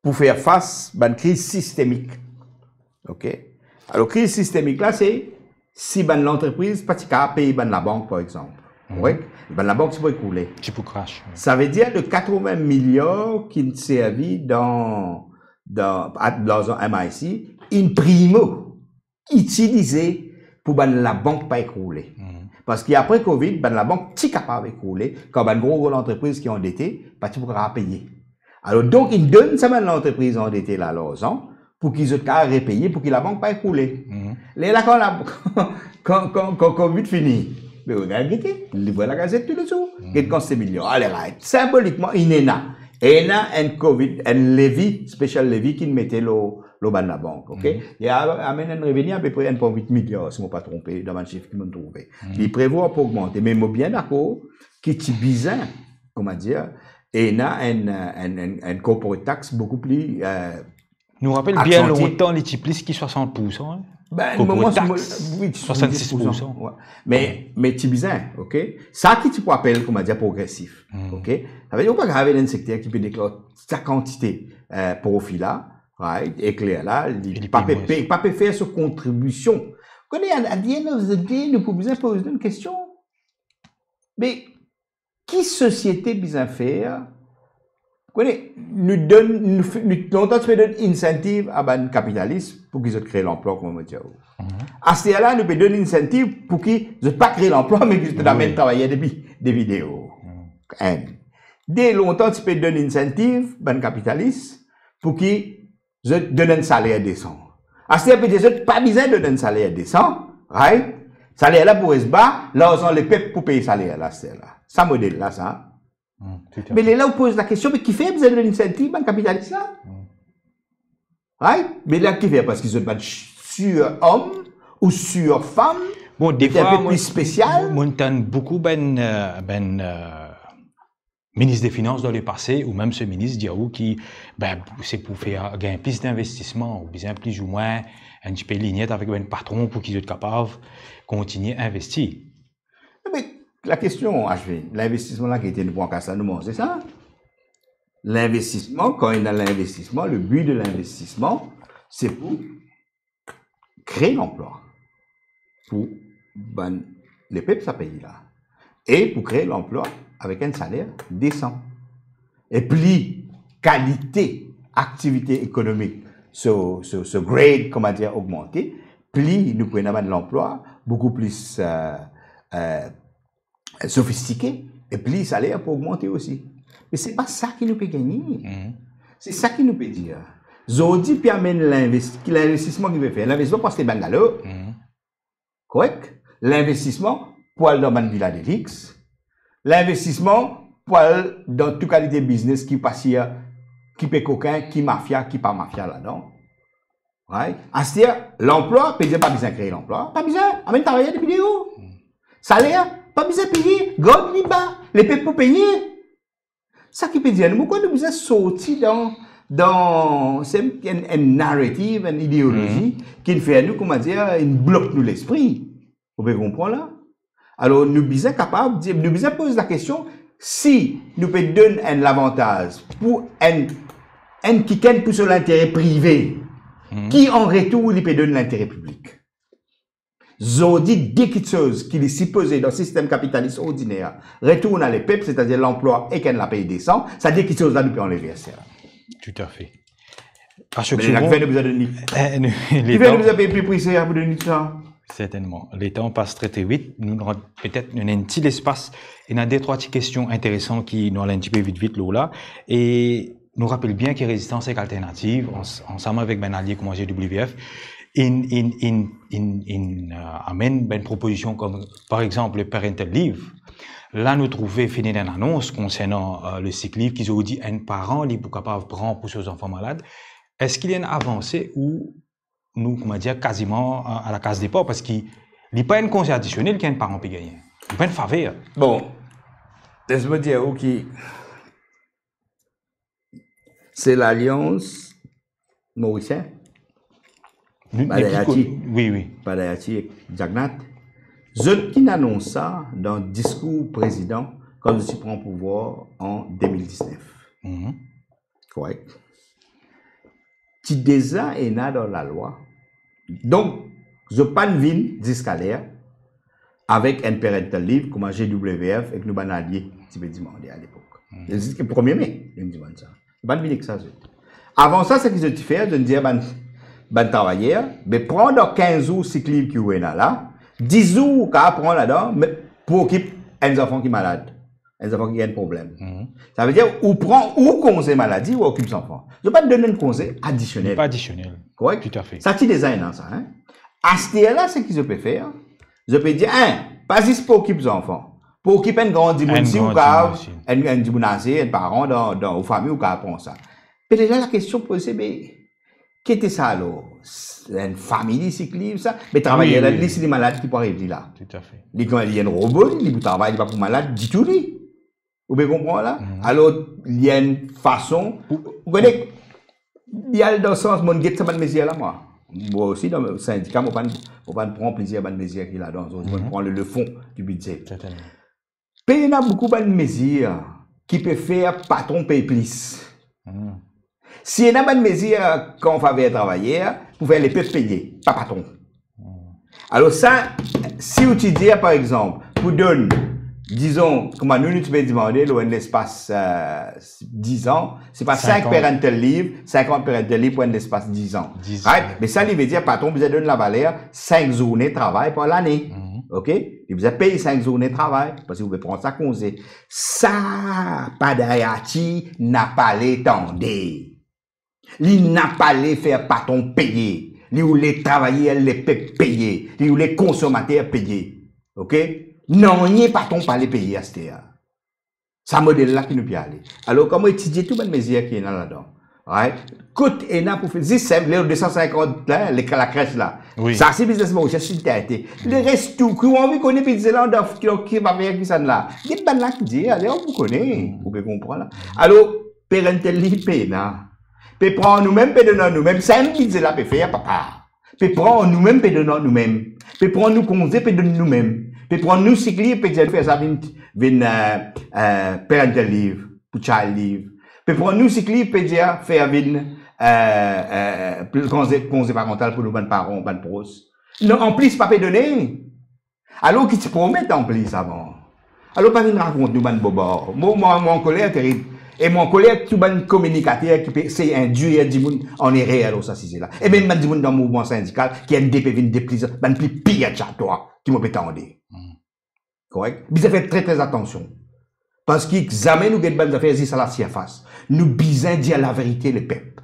pour faire face à une crise systémique. OK? Alors, crise systémique, là, c'est si l'entreprise, pas payer la banque, par exemple. Oui? La banque, c'est pour écouler. C'est pour crash. Ça veut dire de 80 milliards qui ne servi dans l'argent MIC, in primo, utilisé pour la banque pas écrouler. Parce qu'après Covid, la banque est capable d'écrouler quand une grosse entreprise qui est endettée, pas tu pourras payer. Alors, donc, ils donnent ça à l'entreprise endettée là, l'argent, pour qu'ils aient qu'à repayer, pour que la banque pas écrouler. Là, quand Covid finit, mais regardez, il voit la gazette tous les jours. Quand c'est millions. Allez, symboliquement, il y en a. Et il y a un Covid, un levy, spécial levy, qui mettait le ban de la banque, ok? Il amène un revenu à peu près 1,8 milliard, si je ne me pas trompé, dans le chiffre qu'ils m'ont trouvé. Il prévoit pour augmenter. Mais moi, bien d'accord, qui est bizarre, comment dire, et il y a un corporate tax beaucoup plus, nous rappelle bien longtemps les plus qui 60%. Hein? Ben, le moment, oui, 66%. Ouais. Mais c'est bizarre, ok? Ça qui tu peux appeler, comment dire, progressif, ok? Ça veut dire qu'on peut avoir un secteur qui peut déclarer sa quantité, profit là, right? Et clair là, il pas peut faire sa contribution. Quand à the end of the day, nous pouvons poser une question. Mais, qui société besoin faire? Nous donne, longtemps, tu peux donner incentive à un capitaliste pour qu'ils aient créé l'emploi, comme on dit. À ce moment-là, nous pouvons donner incentive pour qu'ils n'aient pas créé l'emploi, mais qu'ils amènent travailler des vidéos. Dès longtemps, tu peux donner incentive à un capitaliste pour qu'ils donnent un salaire décent. À ce moment-là, tu n'as pas besoin de donner un salaire décent, right? Salaire là pour se battre, l'argent les peuples pour payer salaire là, c'est là. Ça modèle là, ça. Mais là, on pose la question, mais qui fait besoin de l'initiative, un capitaliste là? Right? Mais là, qui fait? Parce qu'ils sont pas sur homme ou sur femme. Bon, des fois, un peu plus spécial. On entend beaucoup ministre des Finances dans le passé, ou même ce ministre Diaou qui, c'est pour faire gagner plus d'investissement, ou bien plus ou moins un petit peu lignette avec un patron pour qu'ils soient capables de continuer à investir. Mais la question, l'investissement là qui était pour un ça nous c'est ça? L'investissement, quand il y a l'investissement, le but de l'investissement, c'est pour créer l'emploi. Pour les peuples, ça paye là. Et pour créer l'emploi avec un salaire décent. Et plus qualité, activité économique, ce grade, comment dire, augmenté, plus nous pouvons avoir de l'emploi beaucoup plus sophistiqué, et plus le salaire peut augmenter aussi. Mais ce n'est pas ça qui nous peut gagner. C'est ça qui nous peut dire. Zodi puis amène l'investissement qu'il veut faire. L'investissement pour acheter bungalow. Correct? L'investissement pour aller dans une villa de luxe. L'investissement pour aller dans toute qualité de business qui passe qui peut coquin, qui mafia, qui pas mafia là-dedans. Right? C'est-à-dire, l'emploi, peut dire pas besoin de créer l'emploi. Pas besoin. Amène travailler des vidéos. Salaire, pas besoin de payer. God liba. Les peuples pour payer. Ça qui peut dire, pourquoi nous besoin sortir dans une narrative, une idéologie qui fait à nous, comment dire, une bloque nous l'esprit. Vous pouvez comprendre là? Alors, nous sommes capables de nous poser la question, si nous pouvons donner un avantage pour un qui gagne pour sur l'intérêt privé, qui en retour, il peut donner l'intérêt public. Zodi, dès quelque chose qui est supposé dans le système capitaliste ordinaire, retourne à les peuples, c'est-à-dire l'emploi et qu'elle n'a pas décent, ça dit quelque chose là, nous pouvons enlever ça. Tout à fait. Mais la fait nous a donné. Il fait nous a payé plus précis pour donner ça. Certainement. Les temps passent très très vite. Nous avons peut-être un petit espace et on a deux, trois petites questions intéressantes qui nous allons un petit peu vite là. Et nous rappelle bien que Résistance est alternative, ensemble avec Ben allié comme GWF, amène une proposition comme, par exemple, le Parental Leave. Là, nous trouvons fini d'une annonce concernant le cycle livre qu'ils ont dit un parent libre capable de prendre pour ses enfants malades. Est-ce qu'il y a une avancée ou nous, comment dire, quasiment à la case départ, parce qu'il n'y a pas une conseil additionnel qu'un parent peut gagner. Il n'y a pas une faveur. Bon. laisse-moi dire, ok, c'est l'alliance mauricienne, Badayati, oui. Badayati et Jagnat. Je qui annonce ça dans le discours président quand je suis pris en pouvoir en 2019. Correct. Qui déjà est là dans la loi. Donc, je pas de ville d'escalaire avec un parental leave comme un GWF et que nous banaliers, si vous demandez à l'époque. C'est le 1er mai, je me dis ça. Pas de ville que ça. Avant ça, ce que je te fais, je dis, ben travailleur, mais prendre 15 jours cycliques qui est là, 10 jours qu'à prendre là-dedans, pour occuper un enfant qui est malade, un enfant qui a un problème. Ça veut dire, ou prend ou congé maladie ou occupe son enfant. Je ne vais pas te donner un congé additionnel. Pas additionnel. Correct? Tout à fait. Ça, tu design dans ça, hein? À ce là ce que je peux faire, je peux dire, pas juste pour occuper les enfants. Pour occuper un grand dimanche ou un dimanche, un parent dans une famille ou qu'à prendre ça. Mais déjà, la question posée, mais, qu'est-ce que ça alors? Une famille cyclique, ça? Mais travailler là, c'est des malades qui peuvent arriver là. Tout à fait. Il y a un robot, il travaille pas pour malade du tout. Vous pouvez comprendre là? Alors, il y a une façon. Vous connaissez, il y a dans le sens, mon guette, ça va me là, moi. Moi aussi, dans le syndicat, je ne pas prendre plaisir à une mesure qui est là dans je vais prendre le fond du budget. Certainement. Puis, il y a beaucoup de mesures qui peuvent faire patron payer plus. Si il y a une mesure qu'on fait travailler, vous pouvez les payer, pas patron. Alors ça, si vous dis par exemple, vous donne, disons, comment nous tu peux demander dans l'espace 10 ans, c'est pas 5 parental leave, 50 parental leave pour un espace 10 ans. Right? Mais ça, il veut dire, patron, vous donne la valeur 5 journées de travail pour l'année. OK? Et vous avez payé 5 journées de travail, parce que vous pouvez prendre ça congé. Ça, Badayati n'a pas l'étendue. Il n'a pas les faire patron payer. Il voulait travailler, les payer. Il voulait consommateurs payer. OK? Non, il n'y a pas patron pas les payer à ce terre. C'est un modèle là qui nous peut aller. Alors, comment étudier toutes les mesures qui sont là-dedans? Right? Coûte et là pour faire 250 là, la crèche là. Oui. Ça, c'est business moi, c'est une tête. Le reste tout, qui on connaît, puis c'est là, qui va faire qui ça là. Il y a des là qui disent, allez, on vous connaît. Vous pouvez comprendre là. Alors, parental leave, peut prendre nous-mêmes, peut donner nous-mêmes. C'est un budget là, peut faire, papa. Peut prendre nous-mêmes, peut donner nous-mêmes. Peut prendre nous congés, peut donner nous-mêmes. Peut prendre nous cycliques, peut faire ça, parental leave, pour child leave. Peut prendre nous cycliques, peut dire, faire congé parental pour nos parents, nos pros. Non, en plus, pas peut donner. Alors, qui te promettent en plus avant. Alors, pas venir raconter nous, bobo. Moi, mon colère terrible. Et mon collègue, tout le communicateur qui peut essayer induire du monde en erreur, alors ça, c'est là. Et même, du monde dans le mouvement syndical, qui a une DPV, une déprise, ben, plus pire, toi, qui m'a pétendé. Correct? Vous avez fait très, très attention. Parce que jamais nous gagnons des affaires, ça la face. Nous bisons dire la vérité, le peuple.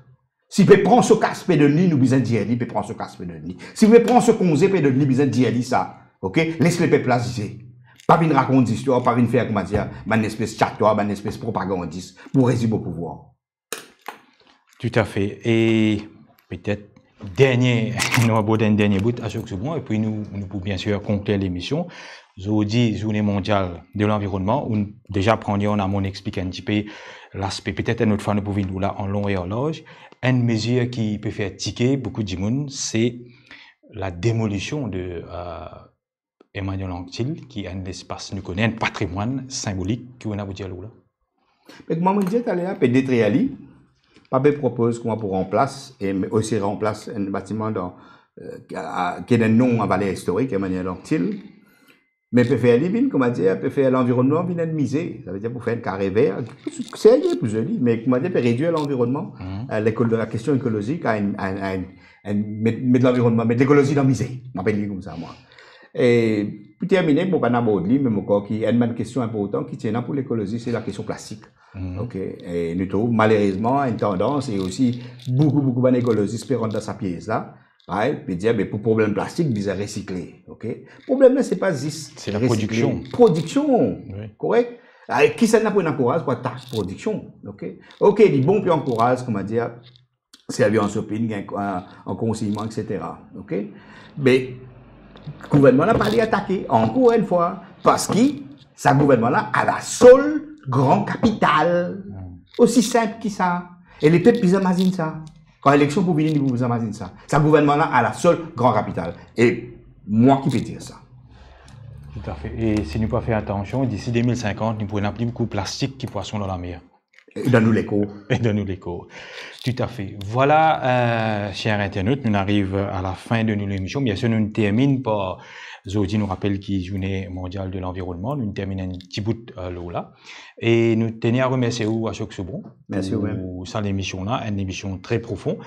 Si vous prenez ce casse de nuit, nous bisons dire, vous prenez ce casse de nuit. Si vous prenez ce congé de nuit, bisons dire ça. Ok? Laissez le peuple là, pas venir raconter d'histoire, pas venir faire, comment dire, une espèce de chat-toi, une espèce de propagandiste pour résumer au pouvoir. Tout à fait. Et peut-être, nous avons un dernier bout à chaque seconde, et puis nous pouvons bien sûr conclure l'émission. Aujourd'hui, Journée mondiale de l'environnement, où déjà on a mon expliqué un petit peu l'aspect, peut-être une autre fois nous pouvons nous là en long et en large. Une mesure qui peut faire tiquer beaucoup de monde, c'est la démolition de Emmanuel Anctil, qui a un espace, nous connaît un patrimoine symbolique qui on a vous dire là. Mais comme je disais tout à l'heure, peut-être réali, Pape propose qu'on pour remplacer et aussi remplace un bâtiment qui a un nom en valeur historique, Emmanuel Anctil. Mais peut faire comment dire, peut faire l'environnement, vient de miser. Ça veut dire pour faire un carré vert. C'est plus joli, mais comment dire, peut réduire l'environnement, la question écologique mettre l'environnement, mettre l'écologie dans misée. Je m'appelle comme ça, moi. Et pour terminer, pour pas n'aborder, mais encore qui est une question importante qui tient pour l'écologie, c'est la question plastique. Ok. Et nous trouvons malheureusement une tendance et aussi beaucoup d'écologistes espérant dans sa pièce là. Ouais, puis dire, mais pour problème plastique, ils ont recycler. Ok. Problème là, c'est pas juste. C'est la production. Production. Oui. Correct. Alors, qui ça n'a pas encourage pour ta production. Ok. Ok, du bon puis encourage, comment dire, servir en shopping, en conseillement, etc. Ok. Mais Le gouvernement n'a pas attaqué, encore une fois, parce que ce gouvernement-là a la seule grande capitale, aussi simple que ça. Et les peuples, ils imaginent ça. Quand l'élection pour venir, ils imaginent ça. Ce gouvernement-là a la seule grande capitale. Et moi qui peux dire ça. Tout à fait. Et si nous ne pas faire attention, d'ici 2050, nous pourrons appeler beaucoup de plastique qui poisson dans la mer. Et donne-nous l'écho. Et donne-nous l'écho. Tout à fait. Voilà, chers internautes, nous arrivons à la fin de l'émission. Bien sûr, nous terminons par, Zodi nous rappelle qu'il est journée mondiale de l'environnement. Nous terminons un petit bout là. Et nous tenons à remercier Ashok Soubron. Merci pour ça l'émission-là, une émission très profonde.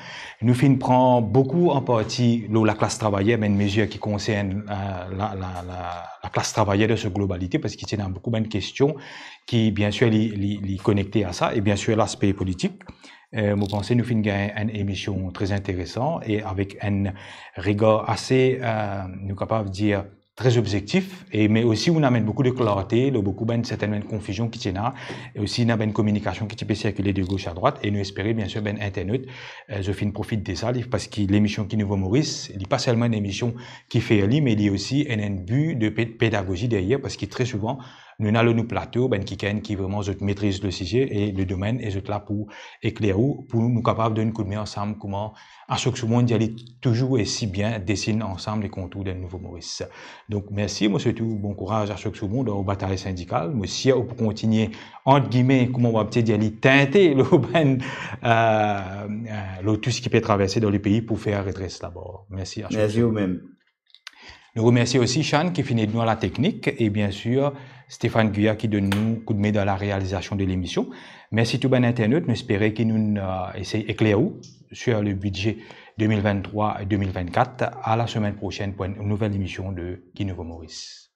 Nous prend beaucoup en partie la classe travaillère, mais une mesure qui concerne la classe travaillère de cette globalité, parce qu'il y a beaucoup de questions qui, bien sûr, sont connectées à ça, et bien sûr, l'aspect politique. Je pense que nous finissons une émission très intéressante et avec un regard assez, nous capables de dire, très objectif, mais aussi on amène beaucoup de clarté, beaucoup de certaines confusions qui tiennent là, et aussi une bonne communication qui peut circuler de gauche à droite, et nous espérons bien sûr ben Internet, je profite de ça, parce que l'émission qui Nouveau Maurice, il n'est pas seulement une émission qui fait lire, mais il y a aussi un but de pédagogie derrière, parce que très souvent, nous avons nos plateaux, qui vraiment maîtrisent le sujet et le domaine, et là pour éclairer, pour nous capables de nous couper ensemble comment, à chaque monde, y aller toujours et si bien dessiner ensemble les contours d'un Nouveau Maurice. Donc, merci, moi, surtout, bon courage à chaque monde dans la bataille syndicale. Moi, si pour continuer, entre guillemets, comment on va peut-être y aller teinter tout ce qui peut traverser dans le pays pour faire redresser d'abord. Merci à chaque Merci vous-même. Nous remercions aussi Chan qui finit de nous à la technique et bien sûr Stéphane Guyat qui donne nous coup de main dans la réalisation de l'émission. Merci tout bon internaute. Nous espérons qu'il nous essaye d'éclairer sur le budget 2023 et 2024 à la semaine prochaine pour une nouvelle émission de Qui Nouveau Maurice.